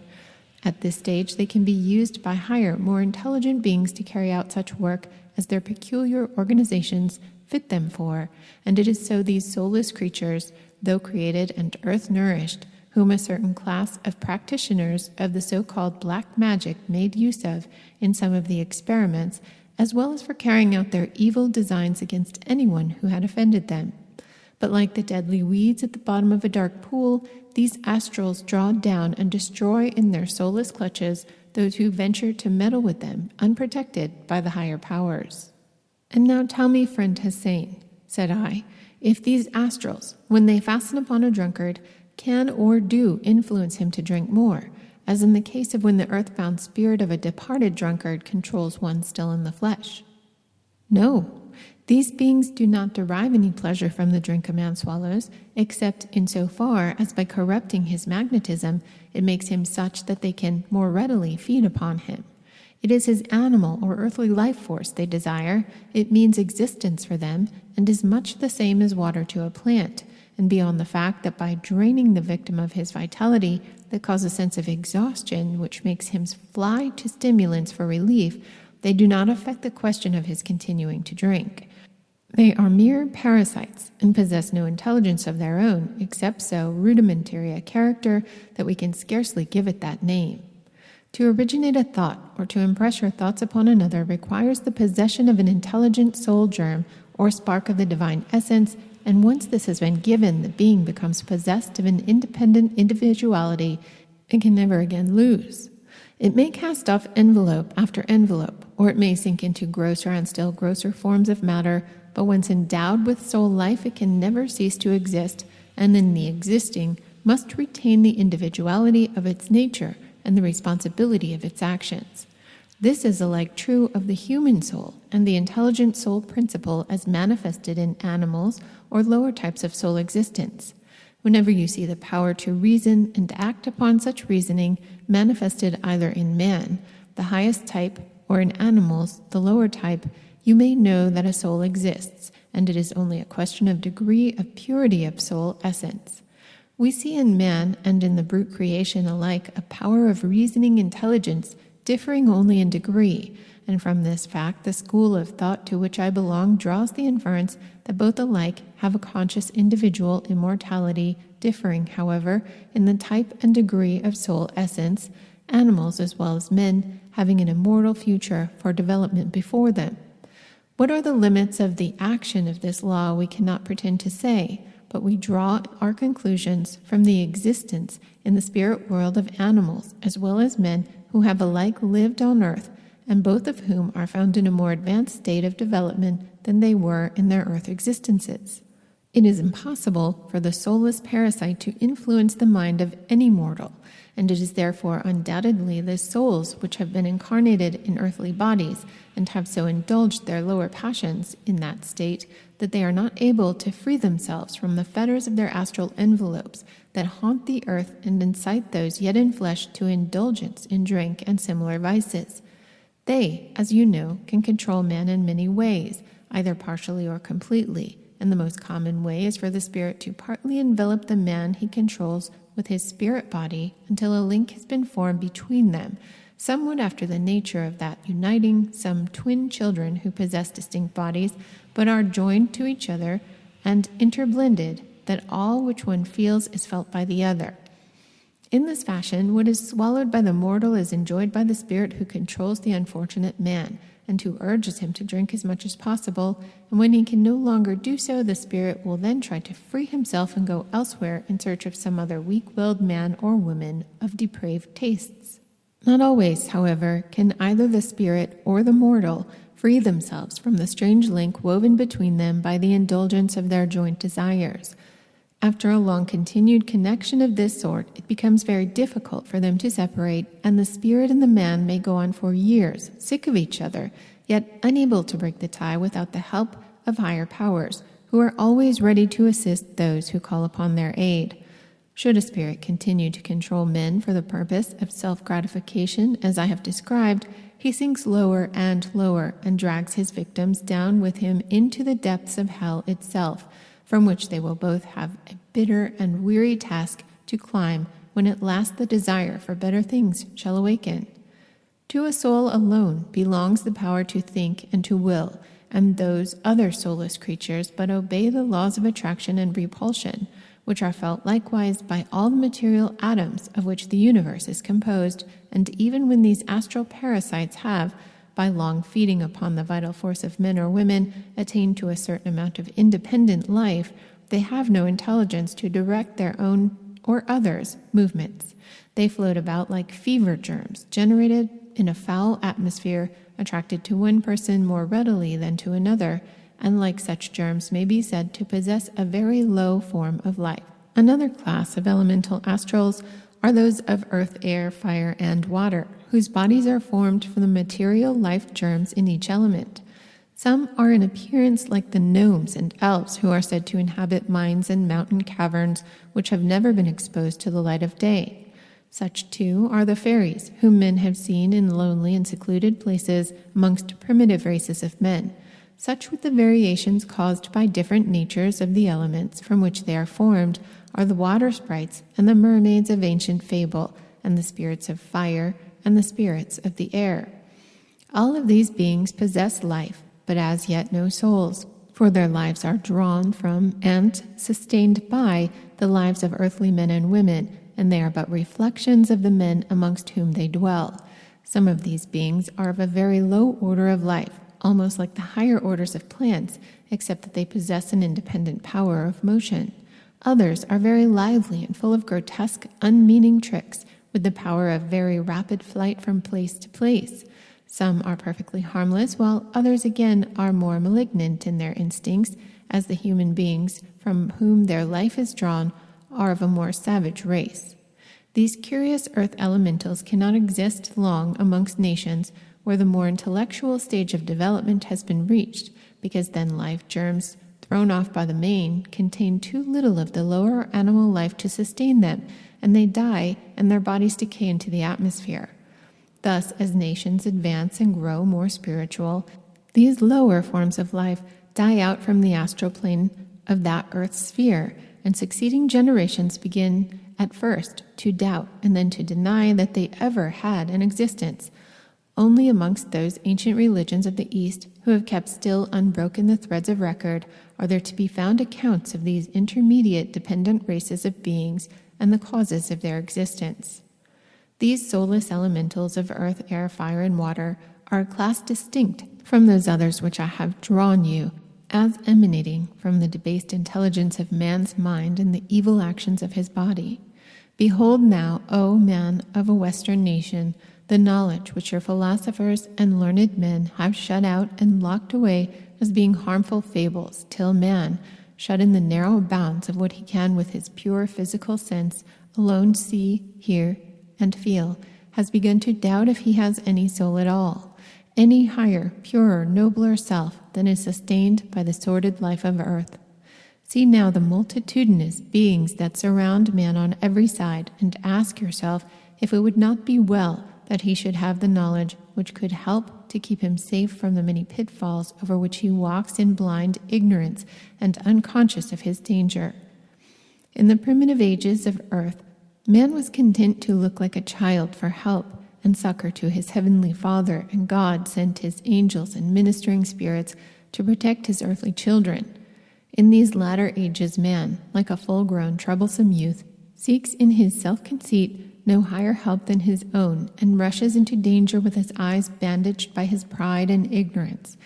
At this stage, they can be used by higher, more intelligent beings to carry out such work as their peculiar organizations fit them for, and it is so these soulless creatures, though created and earth-nourished, whom a certain class of practitioners of the so-called black magic made use of in some of the experiments, as well as for carrying out their evil designs against anyone who had offended them. But like the deadly weeds at the bottom of a dark pool, these astrals draw down and destroy in their soulless clutches those who venture to meddle with them, unprotected by the higher powers. And now tell me, friend Hussein, said I, if these astrals, when they fasten upon a drunkard, can or do influence him to drink more, as in the case of when the earthbound spirit of a departed drunkard controls one still in the flesh. No, these beings do not derive any pleasure from the drink a man swallows, except in so far as by corrupting his magnetism, it makes him such that they can more readily feed upon him. It is his animal or earthly life force they desire. It means existence for them, and is much the same as water to a plant, and beyond the fact that by draining the victim of his vitality that cause a sense of exhaustion which makes him fly to stimulants for relief, they do not affect the question of his continuing to drink. They are mere parasites and possess no intelligence of their own, except so rudimentary a character that we can scarcely give it that name. To originate a thought or to impress your thoughts upon another requires the possession of an intelligent soul germ or spark of the divine essence, and once this has been given, the being becomes possessed of an independent individuality and can never again lose. It may cast off envelope after envelope, or it may sink into grosser and still grosser forms of matter, but once endowed with soul life, it can never cease to exist, and in the existing must retain the individuality of its nature and the responsibility of its actions. This is alike true of the human soul and the intelligent soul principle as manifested in animals or lower types of soul existence. Whenever you see the power to reason and act upon such reasoning manifested either in man, the highest type, or in animals, the lower type, you may know that a soul exists, and it is only a question of degree of purity of soul essence. We see in man and in the brute creation alike a power of reasoning intelligence differing only in degree, and from this fact the school of thought to which I belong draws the inference that both alike have a conscious individual immortality, differing, however, in the type and degree of soul essence, animals as well as men having an immortal future for development before them. What are the limits of the action of this law we cannot pretend to say, but we draw our conclusions from the existence in the spirit world of animals as well as men who have alike lived on earth, and both of whom are found in a more advanced state of development than they were in their earth existences. It is impossible for the soulless parasite to influence the mind of any mortal, and it is therefore undoubtedly the souls which have been incarnated in earthly bodies and have so indulged their lower passions in that state that they are not able to free themselves from the fetters of their astral envelopes that haunt the earth and incite those yet in flesh to indulgence in drink and similar vices. They, as you know, can control man in many ways, either partially or completely, and the most common way is for the spirit to partly envelop the man he controls with his spirit body until a link has been formed between them, somewhat after the nature of that uniting some twin children who possess distinct bodies, but are joined to each other and interblended, that all which one feels is felt by the other. In this fashion, what is swallowed by the mortal is enjoyed by the spirit who controls the unfortunate man, and who urges him to drink as much as possible, and when he can no longer do so, the spirit will then try to free himself and go elsewhere in search of some other weak-willed man or woman of depraved tastes. Not always, however, can either the spirit or the mortal free themselves from the strange link woven between them by the indulgence of their joint desires. After a long continued connection of this sort, it becomes very difficult for them to separate, and the spirit and the man may go on for years, sick of each other, yet unable to break the tie without the help of higher powers, who are always ready to assist those who call upon their aid. Should a spirit continue to control men for the purpose of self-gratification, as I have described, he sinks lower and lower and drags his victims down with him into the depths of hell itself, from which they will both have a bitter and weary task to climb when at last the desire for better things shall awaken. To a soul alone belongs the power to think and to will, and those other soulless creatures but obey the laws of attraction and repulsion, which are felt likewise by all the material atoms of which the universe is composed, and even when these astral parasites have, by long feeding upon the vital force of men or women, attained to a certain amount of independent life, they have no intelligence to direct their own or others' movements. They float about like fever germs, generated in a foul atmosphere, attracted to one person more readily than to another, and like such germs may be said to possess a very low form of life. Another class of elemental astrals are those of earth, air, fire, and water, whose bodies are formed from the material life germs in each element. Some are in appearance like the gnomes and elves who are said to inhabit mines and mountain caverns which have never been exposed to the light of day. Such, too, are the fairies, whom men have seen in lonely and secluded places amongst primitive races of men. Such, with the variations caused by different natures of the elements from which they are formed, are the water sprites and the mermaids of ancient fable, and the spirits of fire and the spirits of the air. All of these beings possess life, but as yet no souls, for their lives are drawn from and sustained by the lives of earthly men and women, and they are but reflections of the men amongst whom they dwell. Some of these beings are of a very low order of life, almost like the higher orders of plants, except that they possess an independent power of motion. Others are very lively and full of grotesque, unmeaning tricks, with the power of very rapid flight from place to place. Some are perfectly harmless, while others again are more malignant in their instincts, as the human beings from whom their life is drawn are of a more savage race. These curious earth elementals cannot exist long amongst nations where the more intellectual stage of development has been reached, because then life germs thrown off by the main contain too little of the lower animal life to sustain them, and they die and their bodies decay into the atmosphere. Thus, as nations advance and grow more spiritual, these lower forms of life die out from the astral plane of that earth's sphere, and succeeding generations begin at first to doubt and then to deny that they ever had an existence. Only amongst those ancient religions of the East who have kept still unbroken the threads of record are there to be found accounts of these intermediate dependent races of beings and the causes of their existence. These soulless elementals of earth, air, fire, and water are a class distinct from those others which I have drawn you, as emanating from the debased intelligence of man's mind and the evil actions of his body. Behold now, O man of a Western nation, the knowledge which your philosophers and learned men have shut out and locked away as being harmful fables, till man, shut in the narrow bounds of what he can with his pure physical sense alone see, hear, and feel, has begun to doubt if he has any soul at all, any higher, purer, nobler self than is sustained by the sordid life of earth. See now the multitudinous beings that surround man on every side, and ask yourself if it would not be well that he should have the knowledge which could help to keep him safe from the many pitfalls over which he walks in blind ignorance and unconscious of his danger. In the primitive ages of earth, man was content to look like a child for help and succor to his heavenly Father, and God sent his angels and ministering spirits to protect his earthly children. In these latter ages, man, like a full-grown, troublesome youth, seeks in his self-conceit no higher help than his own, and rushes into danger with his eyes bandaged by his pride and ignorance.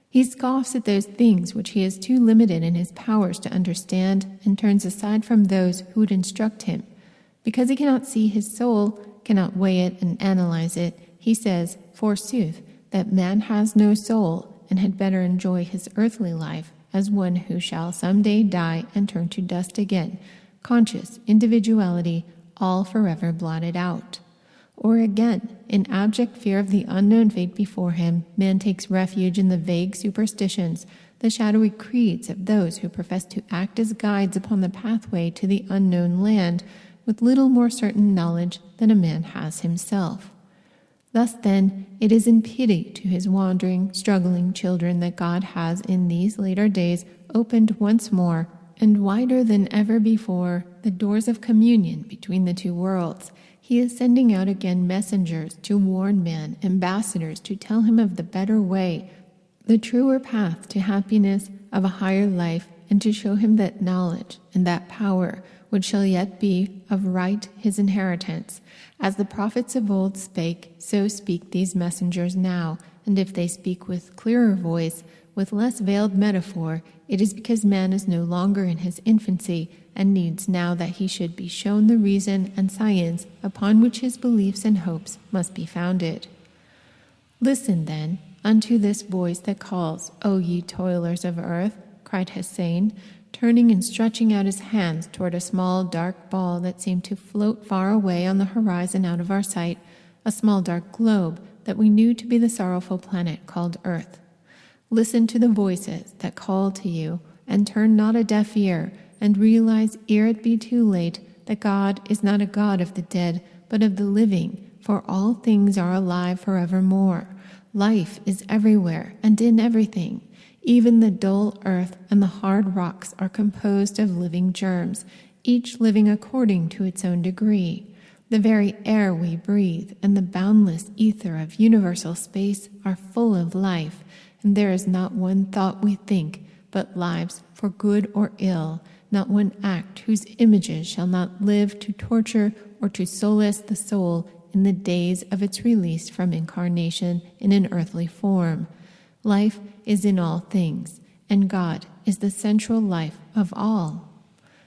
He scoffs at those things which he is too limited in his powers to understand, and turns aside from those who would instruct him. Because he cannot see his soul, cannot weigh it and analyze it, he says, forsooth, that man has no soul, and had better enjoy his earthly life as one who shall some day die and turn to dust again, conscious individuality all forever blotted out. Or again, in abject fear of the unknown fate before him, man takes refuge in the vague superstitions the shadowy creeds of those who profess to act as guides upon the pathway to the unknown land with little more certain knowledge than a man has himself. Thus then, it is in pity to his wandering, struggling children that God has in these later days opened once more, and wider than ever before, the doors of communion between the two worlds. He is sending out again messengers to warn man, ambassadors to tell him of the better way, the truer path to happiness, of a higher life, and to show him that knowledge and that power which shall yet be of right his inheritance. As the prophets of old spake, so speak these messengers now, and if they speak with clearer voice, with less veiled metaphor, it is because man is no longer in his infancy, and needs now that he should be shown the reason and science upon which his beliefs and hopes must be founded. Listen, then, unto this voice that calls, O ye toilers of earth, cried Hussein, turning and stretching out his hands toward a small dark ball that seemed to float far away on the horizon out of our sight, a small dark globe that we knew to be the sorrowful planet called Earth. Listen to the voices that call to you, and turn not a deaf ear, and realize ere it be too late that God is not a God of the dead, but of the living, for all things are alive forevermore. Life is everywhere and in everything. Even the dull earth and the hard rocks are composed of living germs, each living according to its own degree. The very air we breathe and the boundless ether of universal space are full of life, and there is not one thought we think, but lives for good or ill, not one act whose images shall not live to torture or to solace the soul in the days of its release from incarnation in an earthly form. Life is in all things, and God is the central life of all.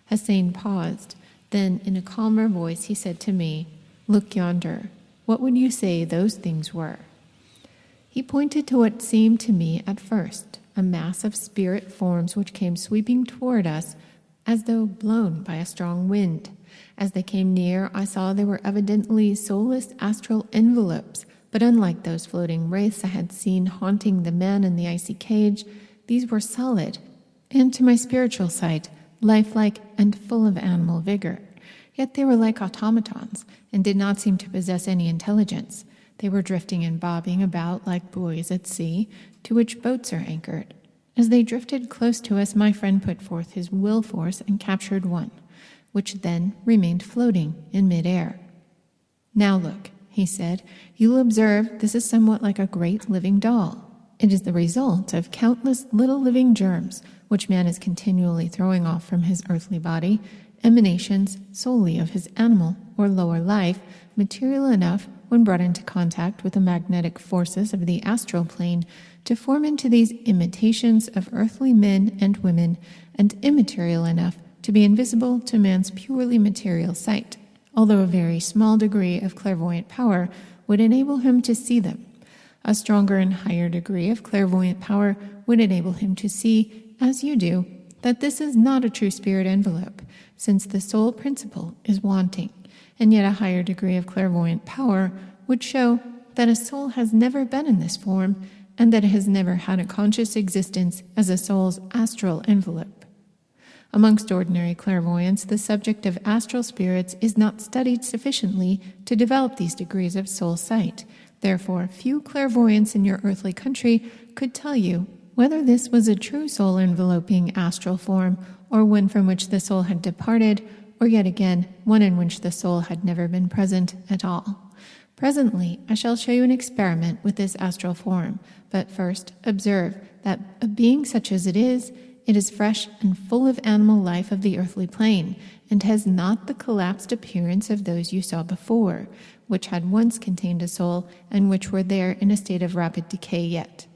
Hussein paused. Then, in a calmer voice, he said to me, Look yonder. What would you say those things were? He pointed to what seemed to me at first a mass of spirit forms which came sweeping toward us as though blown by a strong wind. As they came near, I saw they were evidently soulless astral envelopes, but unlike those floating wraiths I had seen haunting the man in the icy cage, these were solid, and to my spiritual sight, lifelike and full of animal vigor. Yet they were like automatons, and did not seem to possess any intelligence. They were drifting and bobbing about like buoys at sea, to which boats are anchored. As they drifted close to us, my friend put forth his will force and captured one, which then remained floating in mid-air. Now look, he said, you'll observe this is somewhat like a great living doll. It is the result of countless little living germs, which man is continually throwing off from his earthly body, emanations solely of his animal or lower life, material enough, when brought into contact with the magnetic forces of the astral plane, to form into these imitations of earthly men and women, and immaterial enough to be invisible to man's purely material sight, although a very small degree of clairvoyant power would enable him to see them. A stronger and higher degree of clairvoyant power would enable him to see, as you do, that this is not a true spirit envelope, since the soul principle is wanting, and yet a higher degree of clairvoyant power would show that a soul has never been in this form, and that it has never had a conscious existence as a soul's astral envelope. Amongst ordinary clairvoyants, the subject of astral spirits is not studied sufficiently to develop these degrees of soul sight. Therefore, few clairvoyants in your earthly country could tell you whether this was a true soul enveloping astral form, or one from which the soul had departed, or yet again, one in which the soul had never been present at all. Presently, I shall show you an experiment with this astral form, but first observe that a being such as it is fresh and full of animal life of the earthly plane, and has not the collapsed appearance of those you saw before, which had once contained a soul, and which were there in a state of rapid decay yet.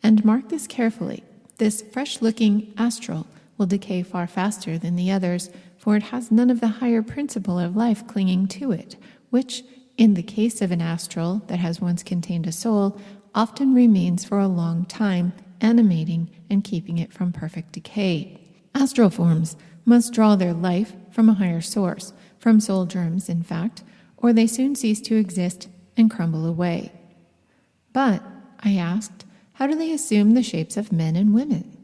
And mark this carefully, this fresh-looking astral will decay far faster than the others, for it has none of the higher principle of life clinging to it, which, in the case of an astral that has once contained a soul, often remains for a long time, animating and keeping it from perfect decay. Astral forms must draw their life from a higher source, from soul germs, in fact, or they soon cease to exist and crumble away. But, I asked, how do they assume the shapes of men and women?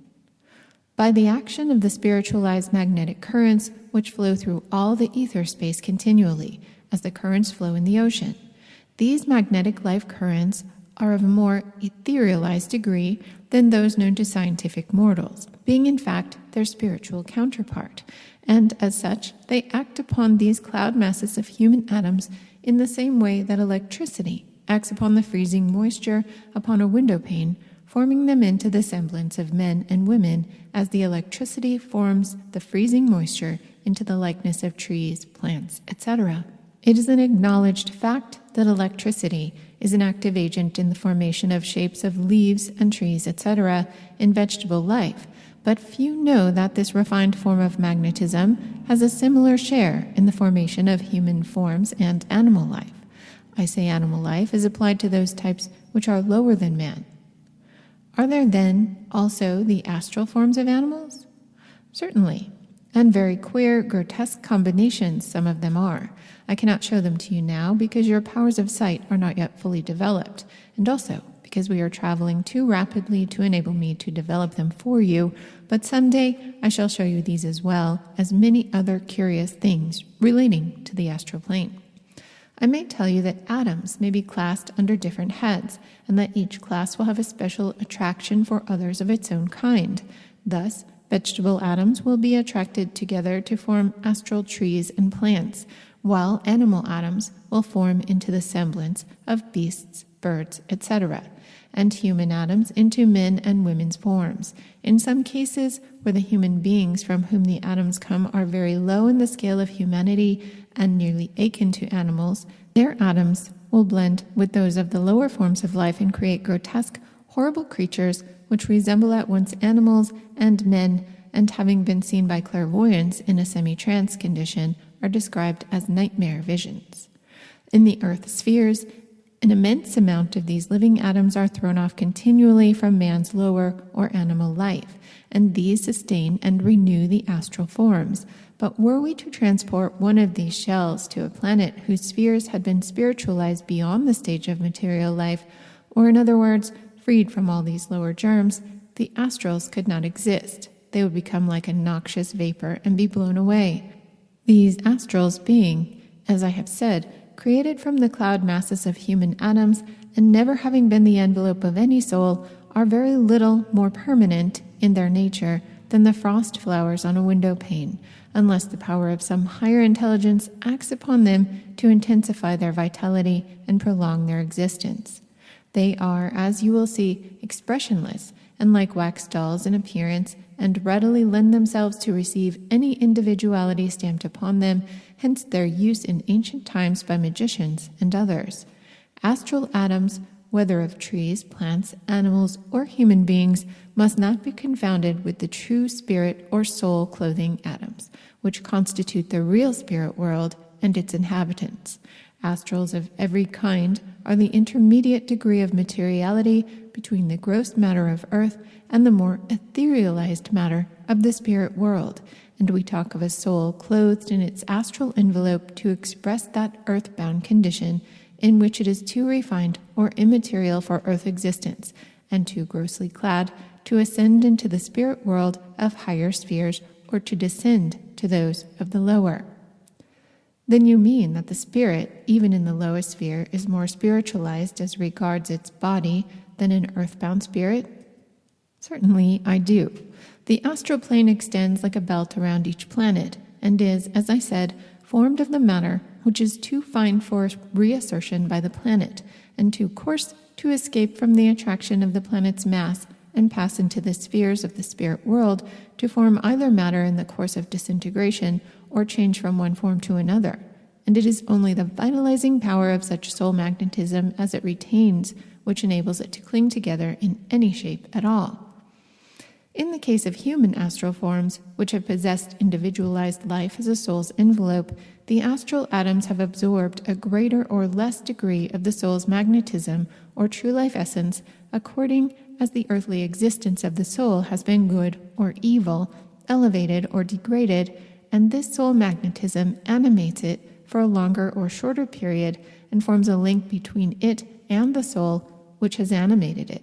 by the action of the spiritualized magnetic currents which flow through all the ether space continually, as the currents flow in the ocean. These magnetic life currents are of a more etherealized degree than those known to scientific mortals, being in fact their spiritual counterpart, and as such they act upon these cloud masses of human atoms in the same way that electricity acts upon the freezing moisture upon a window pane, forming them into the semblance of men and women as the electricity forms the freezing moisture into the likeness of trees, plants, etc. It is an acknowledged fact that electricity is an active agent in the formation of shapes of leaves and trees, etc. in vegetable life, but few know that this refined form of magnetism has a similar share in the formation of human forms and animal life. I say animal life is applied to those types which are lower than man. Are there then also the astral forms of animals? Certainly, and very queer, grotesque combinations some of them are. I cannot show them to you now because your powers of sight are not yet fully developed, and also because we are traveling too rapidly to enable me to develop them for you, but someday I shall show you these as well as many other curious things relating to the astral plane. I may tell you that atoms may be classed under different heads, and that each class will have a special attraction for others of its own kind. Thus, vegetable atoms will be attracted together to form astral trees and plants, while animal atoms will form into the semblance of beasts, birds, etc., and human atoms into men and women's forms. In some cases, where the human beings from whom the atoms come are very low in the scale of humanity and nearly akin to animals, their atoms will blend with those of the lower forms of life and create grotesque, horrible creatures which resemble at once animals and men, and having been seen by clairvoyants in a semi-trance condition, are described as nightmare visions. In the earth spheres, an immense amount of these living atoms are thrown off continually from man's lower or animal life, and these sustain and renew the astral forms. But were we to transport one of these shells to a planet whose spheres had been spiritualized beyond the stage of material life, or in other words, freed from all these lower germs, the astrals could not exist. They would become like a noxious vapor and be blown away. These astrals being, as I have said, created from the cloud masses of human atoms, and never having been the envelope of any soul, are very little more permanent in their nature than the frost flowers on a window pane, unless the power of some higher intelligence acts upon them to intensify their vitality and prolong their existence. They are, as you will see, expressionless and like wax dolls in appearance, and readily lend themselves to receive any individuality stamped upon them, hence their use in ancient times by magicians and others. Astral atoms, whether of trees, plants, animals, or human beings, must not be confounded with the true spirit or soul clothing atoms, which constitute the real spirit world and its inhabitants. Astrals of every kind are the intermediate degree of materiality between the gross matter of earth and the more etherealized matter of the spirit world, and we talk of a soul clothed in its astral envelope to express that earthbound condition in which it is too refined or immaterial for earth existence, and too grossly clad to ascend into the spirit world of higher spheres or to descend to those of the lower. Then you mean that the spirit, even in the lowest sphere, is more spiritualized as regards its body than an earthbound spirit? Certainly I do. The astral plane extends like a belt around each planet, and is, as I said, formed of the matter which is too fine for reassertion by the planet, and too coarse to escape from the attraction of the planet's mass and pass into the spheres of the spirit world to form either matter in the course of disintegration or change from one form to another. And it is only the vitalizing power of such soul magnetism as it retains which enables it to cling together in any shape at all. In the case of human astral forms, which have possessed individualized life as a soul's envelope, the astral atoms have absorbed a greater or less degree of the soul's magnetism or true life essence according as the earthly existence of the soul has been good or evil, elevated or degraded, and this soul magnetism animates it for a longer or shorter period and forms a link between it and the soul which has animated it.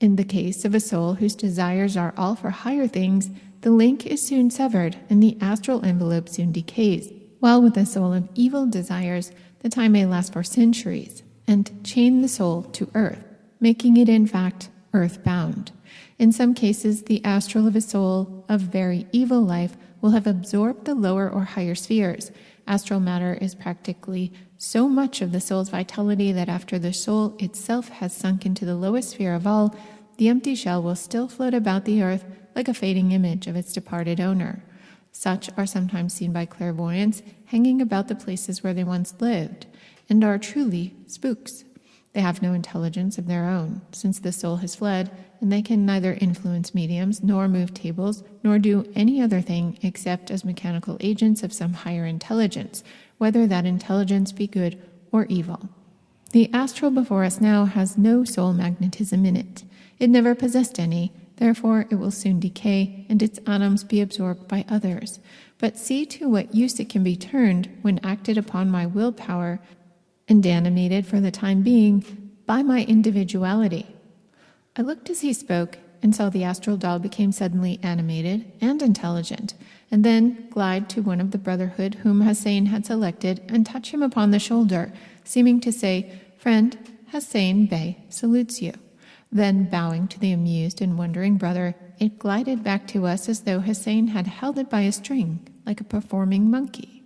In the case of a soul whose desires are all for higher things, the link is soon severed and the astral envelope soon decays, while with a soul of evil desires, the time may last for centuries and chain the soul to earth, making it in fact earthbound. In some cases, the astral of a soul of very evil life will have absorbed the lower or higher spheres. Astral matter is practically so much of the soul's vitality that after the soul itself has sunk into the lowest sphere of all, the empty shell will still float about the earth like a fading image of its departed owner. Such are sometimes seen by clairvoyants hanging about the places where they once lived, and are truly spooks. They have no intelligence of their own, since the soul has fled, and they can neither influence mediums, nor move tables, nor do any other thing except as mechanical agents of some higher intelligence, whether that intelligence be good or evil. The astral before us now has no soul magnetism in it. It never possessed any, therefore it will soon decay, and its atoms be absorbed by others. But see to what use it can be turned when acted upon my willpower and animated for the time being by my individuality. I looked as he spoke and saw the astral doll became suddenly animated and intelligent, and then glide to one of the brotherhood whom Hussein had selected and touch him upon the shoulder, seeming to say, "Friend, Hussein Bey salutes you." Then, bowing to the amused and wondering brother, it glided back to us as though Hussein had held it by a string, like a performing monkey.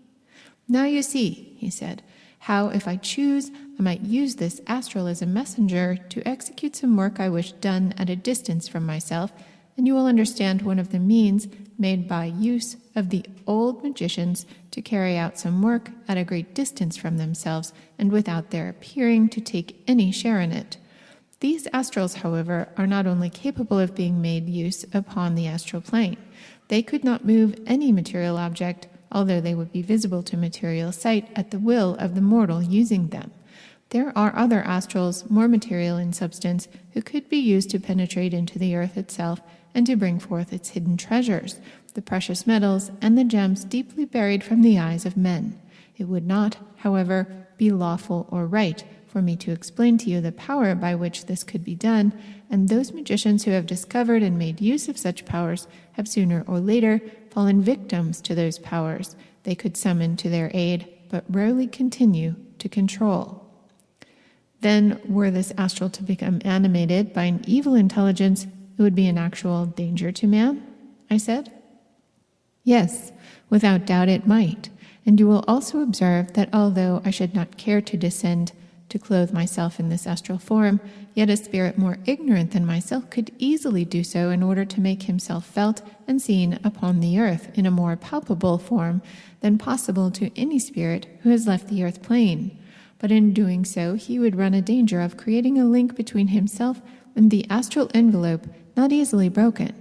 "Now you see," he said, "how, if I choose, I might use this astral as a messenger to execute some work I wish done at a distance from myself, and you will understand one of the means made by use of the old magicians to carry out some work at a great distance from themselves and without their appearing to take any share in it. These astrals, however, are not only capable of being made use upon the astral plane. They could not move any material object, although they would be visible to material sight at the will of the mortal using them. There are other astrals, more material in substance, who could be used to penetrate into the earth itself and to bring forth its hidden treasures, the precious metals and the gems deeply buried from the eyes of men. It would not, however, be lawful or right for me to explain to you the power by which this could be done, and those magicians who have discovered and made use of such powers have sooner or later fallen victims to those powers they could summon to their aid, but rarely continue to control. Then, were this astral to become animated by an evil intelligence, it would be an actual danger to man?" I said. "Yes, without doubt it might, and you will also observe that although I should not care to descend to clothe myself in this astral form, yet a spirit more ignorant than myself could easily do so in order to make himself felt and seen upon the earth in a more palpable form than possible to any spirit who has left the earth plane. But in doing so, he would run a danger of creating a link between himself and the astral envelope not easily broken,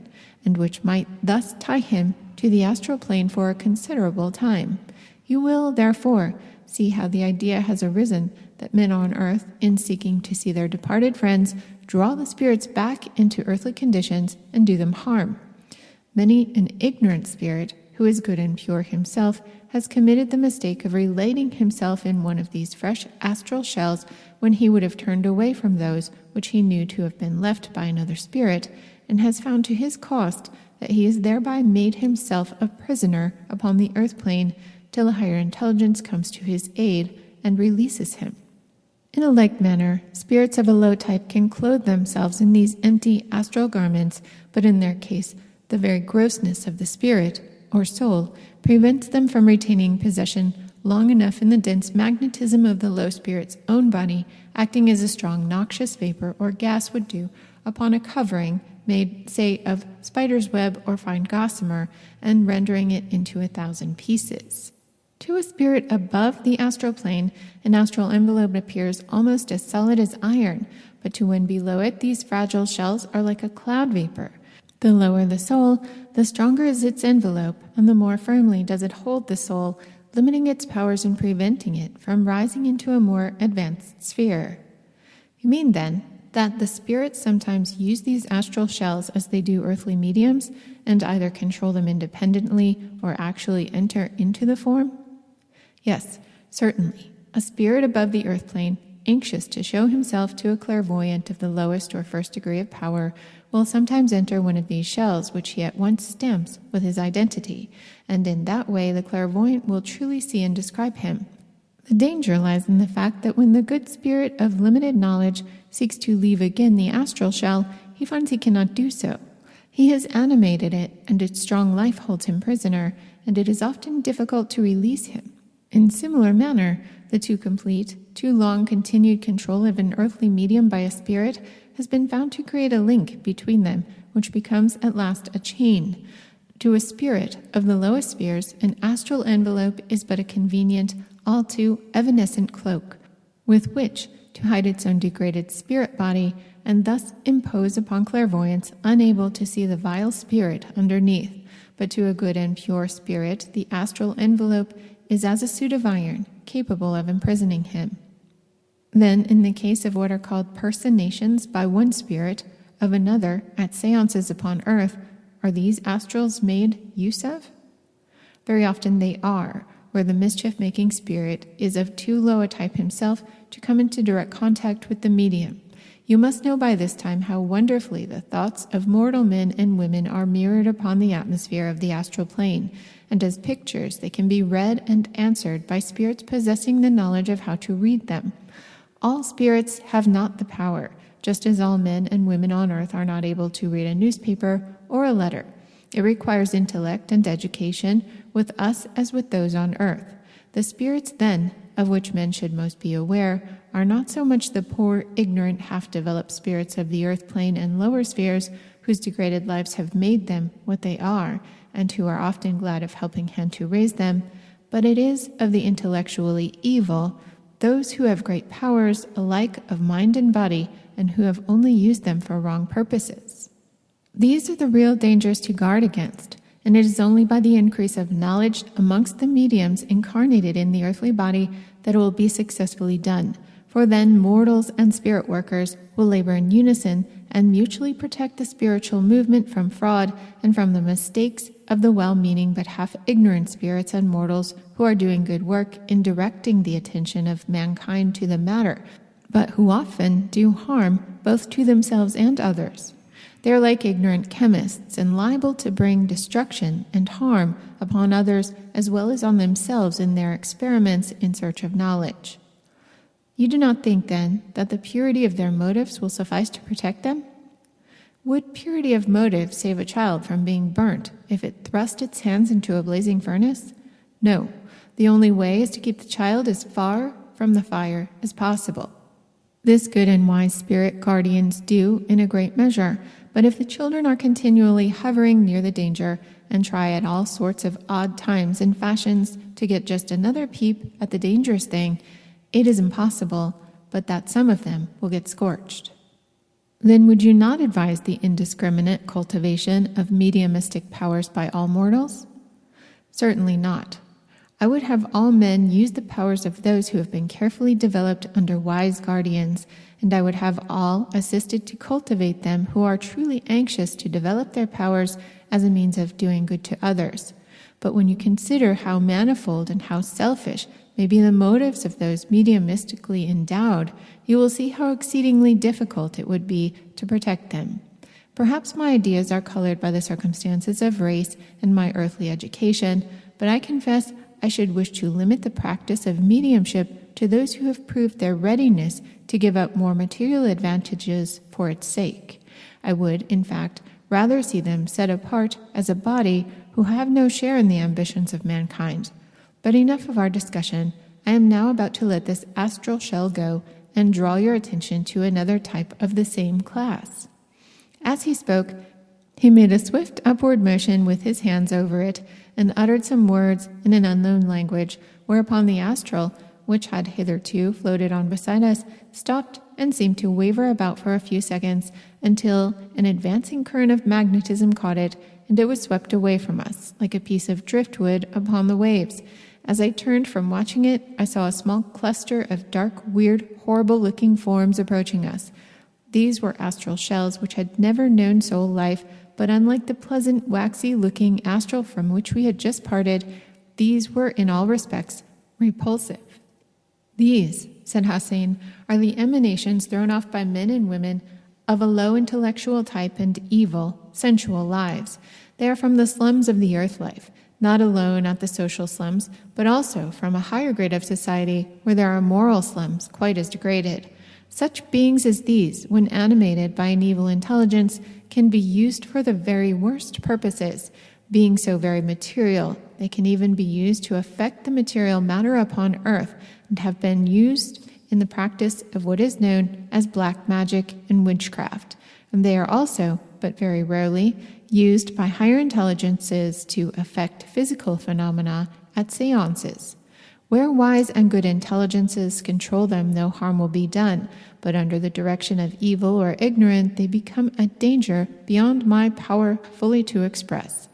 and which might thus tie him to the astral plane for a considerable time. You will, therefore, see how the idea has arisen that men on earth, in seeking to see their departed friends, draw the spirits back into earthly conditions and do them harm. Many an ignorant spirit, who is good and pure himself, has committed the mistake of relating himself in one of these fresh astral shells when he would have turned away from those which he knew to have been left by another spirit, and has found to his cost that he has thereby made himself a prisoner upon the earth plane till a higher intelligence comes to his aid and releases him. In a like manner, spirits of a low type can clothe themselves in these empty astral garments, but in their case, the very grossness of the spirit, or soul, prevents them from retaining possession long enough in the dense magnetism of the low spirit's own body, acting as a strong noxious vapor or gas would do upon a covering made, say, of spider's web or fine gossamer, and rendering it into 1,000 pieces. To a spirit above the astral plane, an astral envelope appears almost as solid as iron, but to one below it, these fragile shells are like a cloud vapor. The lower the soul, the stronger is its envelope, and the more firmly does it hold the soul, limiting its powers and preventing it from rising into a more advanced sphere. You mean, then, that the spirits sometimes use these astral shells as they do earthly mediums, and either control them independently or actually enter into the form? Yes, certainly. A spirit above the earth plane anxious to show himself to a clairvoyant of the lowest or first degree of power, will sometimes enter one of these shells, which he at once stamps with his identity, and in that way the clairvoyant will truly see and describe him. The danger lies in the fact that when the good spirit of limited knowledge seeks to leave again the astral shell, he finds he cannot do so. He has animated it, and its strong life holds him prisoner, and it is often difficult to release him. In similar manner, the too complete, too long continued control of an earthly medium by a spirit has been found to create a link between them, which becomes at last a chain. To a spirit of the lowest spheres, an astral envelope is but a convenient, all too evanescent cloak, with which to hide its own degraded spirit body, and thus impose upon clairvoyants unable to see the vile spirit underneath. But to a good and pure spirit, the astral envelope is as a suit of iron, capable of imprisoning him. Then, in the case of what are called personations by one spirit of another at seances upon earth, are these astrals made use of? Very often they are, where the mischief-making spirit is of too low a type himself to come into direct contact with the medium. You must know by this time how wonderfully the thoughts of mortal men and women are mirrored upon the atmosphere of the astral plane, and as pictures they can be read and answered by spirits possessing the knowledge of how to read them. All spirits have not the power, just as all men and women on earth are not able to read a newspaper or a letter. It requires intellect and education with us as with those on earth. The spirits, then, of which men should most be aware, are not so much the poor, ignorant, half-developed spirits of the earth plane and lower spheres, whose degraded lives have made them what they are, and who are often glad of helping hand to raise them, but it is of the intellectually evil, those who have great powers alike of mind and body, and who have only used them for wrong purposes. These are the real dangers to guard against, and it is only by the increase of knowledge amongst the mediums incarnated in the earthly body that it will be successfully done, for then mortals and spirit workers will labor in unison and mutually protect the spiritual movement from fraud and from the mistakes of the well-meaning but half-ignorant spirits and mortals who are doing good work in directing the attention of mankind to the matter, but who often do harm both to themselves and others. They are like ignorant chemists and liable to bring destruction and harm upon others as well as on themselves in their experiments in search of knowledge. You do not think, then, that the purity of their motives will suffice to protect them? Would purity of motive save a child from being burnt if it thrust its hands into a blazing furnace? No, the only way is to keep the child as far from the fire as possible. This good and wise spirit guardians do in a great measure, but if the children are continually hovering near the danger and try at all sorts of odd times and fashions to get just another peep at the dangerous thing, it is impossible but that some of them will get scorched. Then would you not advise the indiscriminate cultivation of mediumistic powers by all mortals? Certainly not. I would have all men use the powers of those who have been carefully developed under wise guardians, and I would have all assisted to cultivate them who are truly anxious to develop their powers as a means of doing good to others. But when you consider how manifold and how selfish may be the motives of those mediumistically endowed, you will see how exceedingly difficult it would be to protect them. Perhaps my ideas are colored by the circumstances of race and my earthly education, but I confess I should wish to limit the practice of mediumship to those who have proved their readiness to give up more material advantages for its sake. I would, in fact, rather see them set apart as a body who have no share in the ambitions of mankind. But enough of our discussion. I am now about to let this astral shell go and draw your attention to another type of the same class. As he spoke, he made a swift upward motion with his hands over it and uttered some words in an unknown language, whereupon the astral, which had hitherto floated on beside us, stopped and seemed to waver about for a few seconds until an advancing current of magnetism caught it, and it was swept away from us like a piece of driftwood upon the waves. As I turned from watching it, I saw a small cluster of dark, weird, horrible-looking forms approaching us. These were astral shells which had never known soul life, but unlike the pleasant, waxy-looking astral from which we had just parted, these were in all respects repulsive. These said Hossein, are the emanations thrown off by men and women of a low intellectual type and evil, sensual lives. They are from the slums of the earth life, not alone at the social slums, but also from a higher grade of society where there are moral slums quite as degraded. Such beings as these, when animated by an evil intelligence, can be used for the very worst purposes. Being so very material, they can even be used to affect the material matter upon earth and have been used in the practice of what is known as black magic and witchcraft. And they are also, but very rarely, used by higher intelligences to affect physical phenomena at seances. Where wise and good intelligences control them, no harm will be done, but under the direction of evil or ignorant, they become a danger beyond my power fully to express.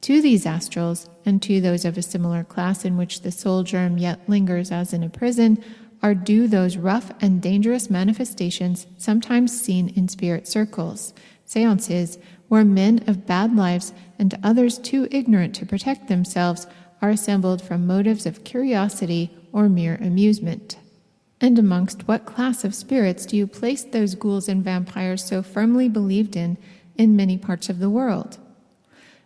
To these astrals, and to those of a similar class in which the soul germ yet lingers as in a prison, are due those rough and dangerous manifestations sometimes seen in spirit circles, seances, where men of bad lives and others too ignorant to protect themselves are assembled from motives of curiosity or mere amusement. And amongst what class of spirits do you place those ghouls and vampires so firmly believed in many parts of the world?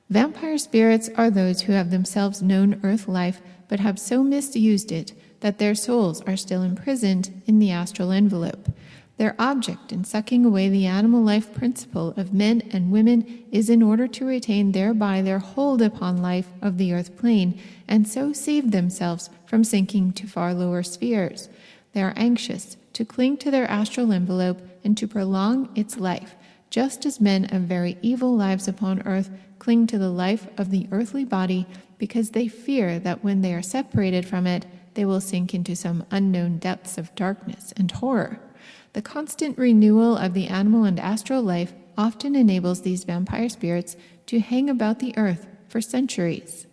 Vampire spirits are those who have themselves known earth life but have so misused it that their souls are still imprisoned in the astral envelope. Their object in sucking away the animal life principle of men and women is in order to retain thereby their hold upon life of the earth plane and so save themselves from sinking to far lower spheres. They are anxious to cling to their astral envelope and to prolong its life, just as men of very evil lives upon earth cling to the life of the earthly body because they fear that when they are separated from it, they will sink into some unknown depths of darkness and horror. The constant renewal of the animal and astral life often enables these vampire spirits to hang about the earth for centuries.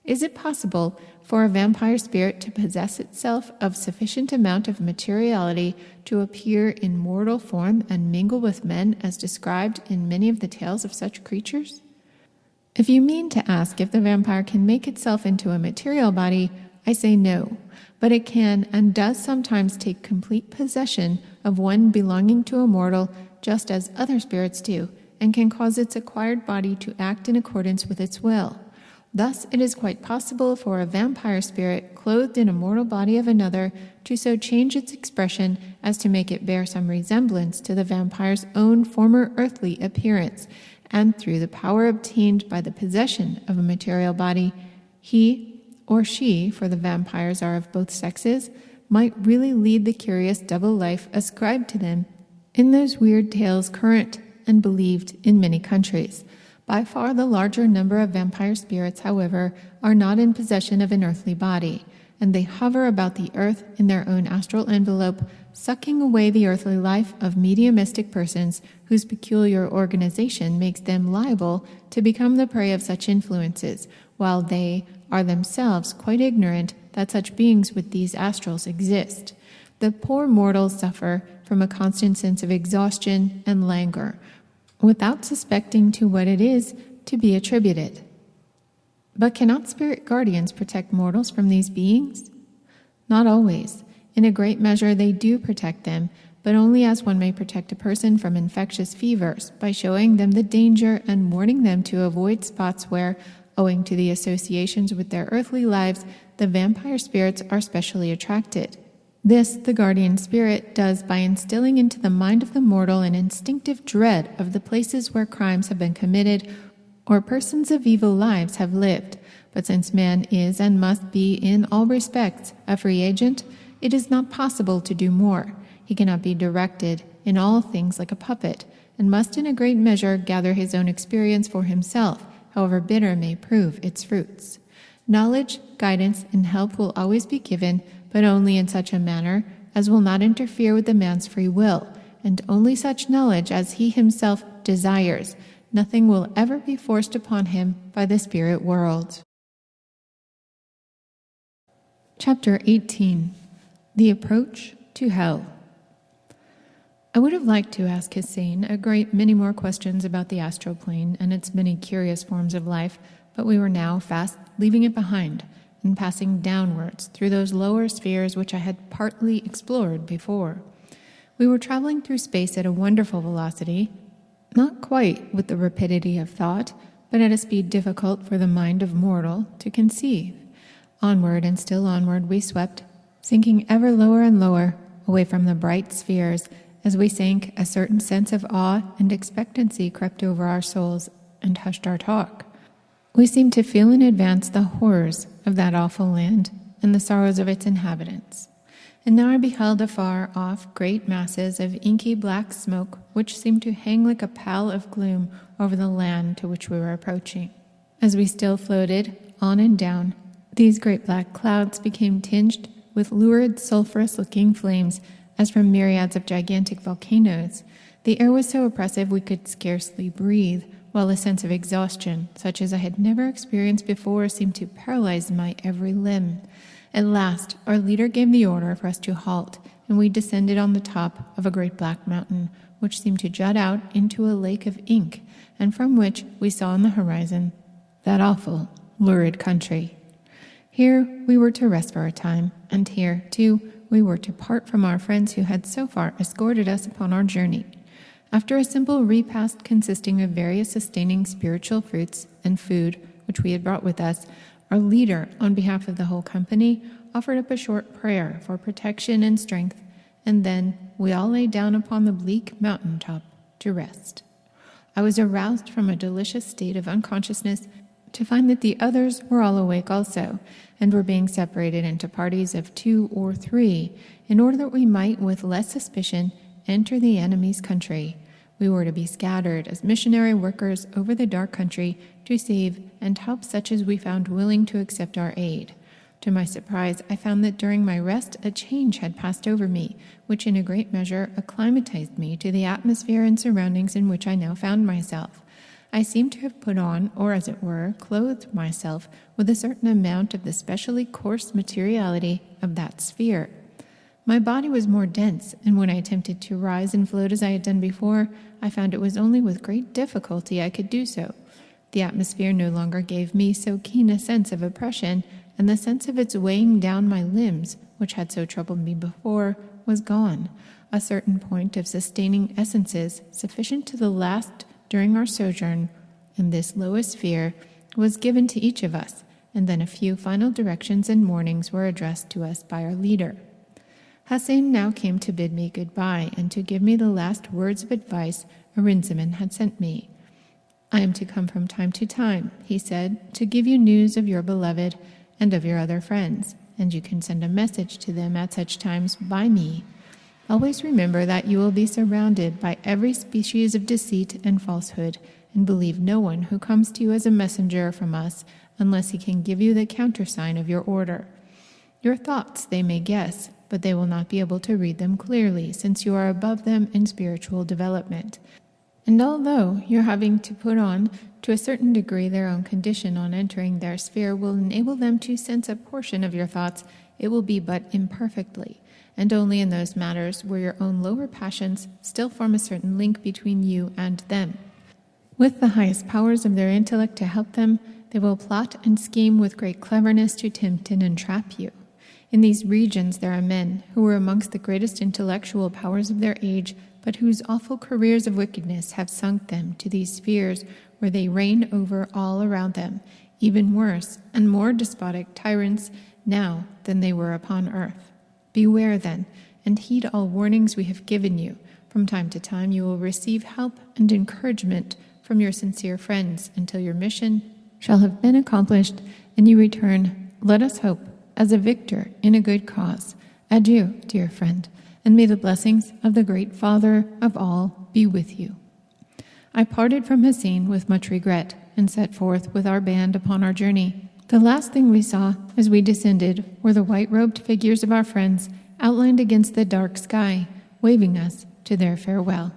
Is it possible for a vampire spirit to possess itself of sufficient amount of materiality to appear in mortal form and mingle with men as described in many of the tales of such creatures? If you mean to ask if the vampire can make itself into a material body, I say no, but it can and does sometimes take complete possession of one belonging to a mortal, just as other spirits do, and can cause its acquired body to act in accordance with its will. Thus, it is quite possible for a vampire spirit clothed in a mortal body of another to so change its expression as to make it bear some resemblance to the vampire's own former earthly appearance, and through the power obtained by the possession of a material body, he or she, for the vampires are of both sexes, might really lead the curious double life ascribed to them in those weird tales current and believed in many countries. By far the larger number of vampire spirits, however, are not in possession of an earthly body, and they hover about the earth in their own astral envelope, sucking away the earthly life of mediumistic persons whose peculiar organization makes them liable to become the prey of such influences, while they are themselves quite ignorant that such beings with these astrals exist. The poor mortals suffer from a constant sense of exhaustion and languor, without suspecting to what it is to be attributed. But cannot spirit guardians protect mortals from these beings? Not always. In a great measure they do protect them, but only as one may protect a person from infectious fevers, by showing them the danger and warning them to avoid spots where, owing to the associations with their earthly lives, the vampire spirits are specially attracted. This the guardian spirit does by instilling into the mind of the mortal an instinctive dread of the places where crimes have been committed or persons of evil lives have lived. But since man is and must be in all respects a free agent, it is not possible to do more. He cannot be directed in all things like a puppet, and must in a great measure gather his own experience for himself, however bitter may prove its fruits. Knowledge, guidance, and help will always be given, but only in such a manner as will not interfere with the man's free will, and only such knowledge as he himself desires. Nothing will ever be forced upon him by the spirit world. Chapter 18. The Approach to Hell. I would have liked to ask Hussein a great many more questions about the astral plane and its many curious forms of life, but we were now fast leaving it behind, and passing downwards through those lower spheres which I had partly explored before. We were traveling through space at a wonderful velocity, not quite with the rapidity of thought, but at a speed difficult for the mind of mortal to conceive. Onward and still onward we swept, sinking ever lower and lower, away from the bright spheres. As we sank, a certain sense of awe and expectancy crept over our souls and hushed our talk. We seemed to feel in advance the horrors of that awful land and the sorrows of its inhabitants. And now I beheld afar off great masses of inky black smoke which seemed to hang like a pall of gloom over the land to which we were approaching. As we still floated on and down, these great black clouds became tinged with lurid sulphurous-looking flames as from myriads of gigantic volcanoes. The air was so oppressive we could scarcely breathe, while a sense of exhaustion, such as I had never experienced before, seemed to paralyze my every limb. At last, our leader gave the order for us to halt, and we descended on the top of a great black mountain, which seemed to jut out into a lake of ink, and from which we saw on the horizon that awful, lurid country. Here we were to rest for a time, and here, too, we were to part from our friends who had so far escorted us upon our journey. After a simple repast consisting of various sustaining spiritual fruits and food which we had brought with us, our leader, on behalf of the whole company, offered up a short prayer for protection and strength, and then we all lay down upon the bleak mountain top to rest. I was aroused from a delicious state of unconsciousness to find that the others were all awake also, and were being separated into parties of 2 or 3, in order that we might, with less suspicion, enter the enemy's country. We were to be scattered as missionary workers over the dark country to save and help such as we found willing to accept our aid. To my surprise, I found that during my rest a change had passed over me, which in a great measure acclimatized me to the atmosphere and surroundings in which I now found myself. I seemed to have put on, or as it were, clothed myself with a certain amount of the specially coarse materiality of that sphere. My body was more dense, and when I attempted to rise and float as I had done before, I found it was only with great difficulty I could do so. The atmosphere no longer gave me so keen a sense of oppression, and the sense of its weighing down my limbs, which had so troubled me before, was gone. A certain point of sustaining essences, sufficient to the last during our sojourn in this lowest sphere, was given to each of us, and then a few final directions and warnings were addressed to us by our leader. Hassan now came to bid me goodbye and to give me the last words of advice Arinzaman had sent me. "I am to come from time to time," he said, "to give you news of your beloved and of your other friends, and you can send a message to them at such times by me. Always remember that you will be surrounded by every species of deceit and falsehood, and believe no one who comes to you as a messenger from us unless he can give you the countersign of your order. Your thoughts they may guess, but they will not be able to read them clearly, since you are above them in spiritual development. And although your having to put on, to a certain degree, their own condition on entering their sphere will enable them to sense a portion of your thoughts, it will be but imperfectly, and only in those matters where your own lower passions still form a certain link between you and them. With the highest powers of their intellect to help them, they will plot and scheme with great cleverness to tempt and entrap you. In these regions there are men who were amongst the greatest intellectual powers of their age, but whose awful careers of wickedness have sunk them to these spheres where they reign over all around them, even worse and more despotic tyrants now than they were upon earth. Beware then, and heed all warnings we have given you. From time to time you will receive help and encouragement from your sincere friends until your mission shall have been accomplished and you return, let us hope, as a victor in a good cause. Adieu, dear friend, and may the blessings of the great Father of all be with you." I parted from Hassan with much regret and set forth with our band upon our journey. The last thing we saw as we descended were the white-robed figures of our friends outlined against the dark sky, waving us to their farewell.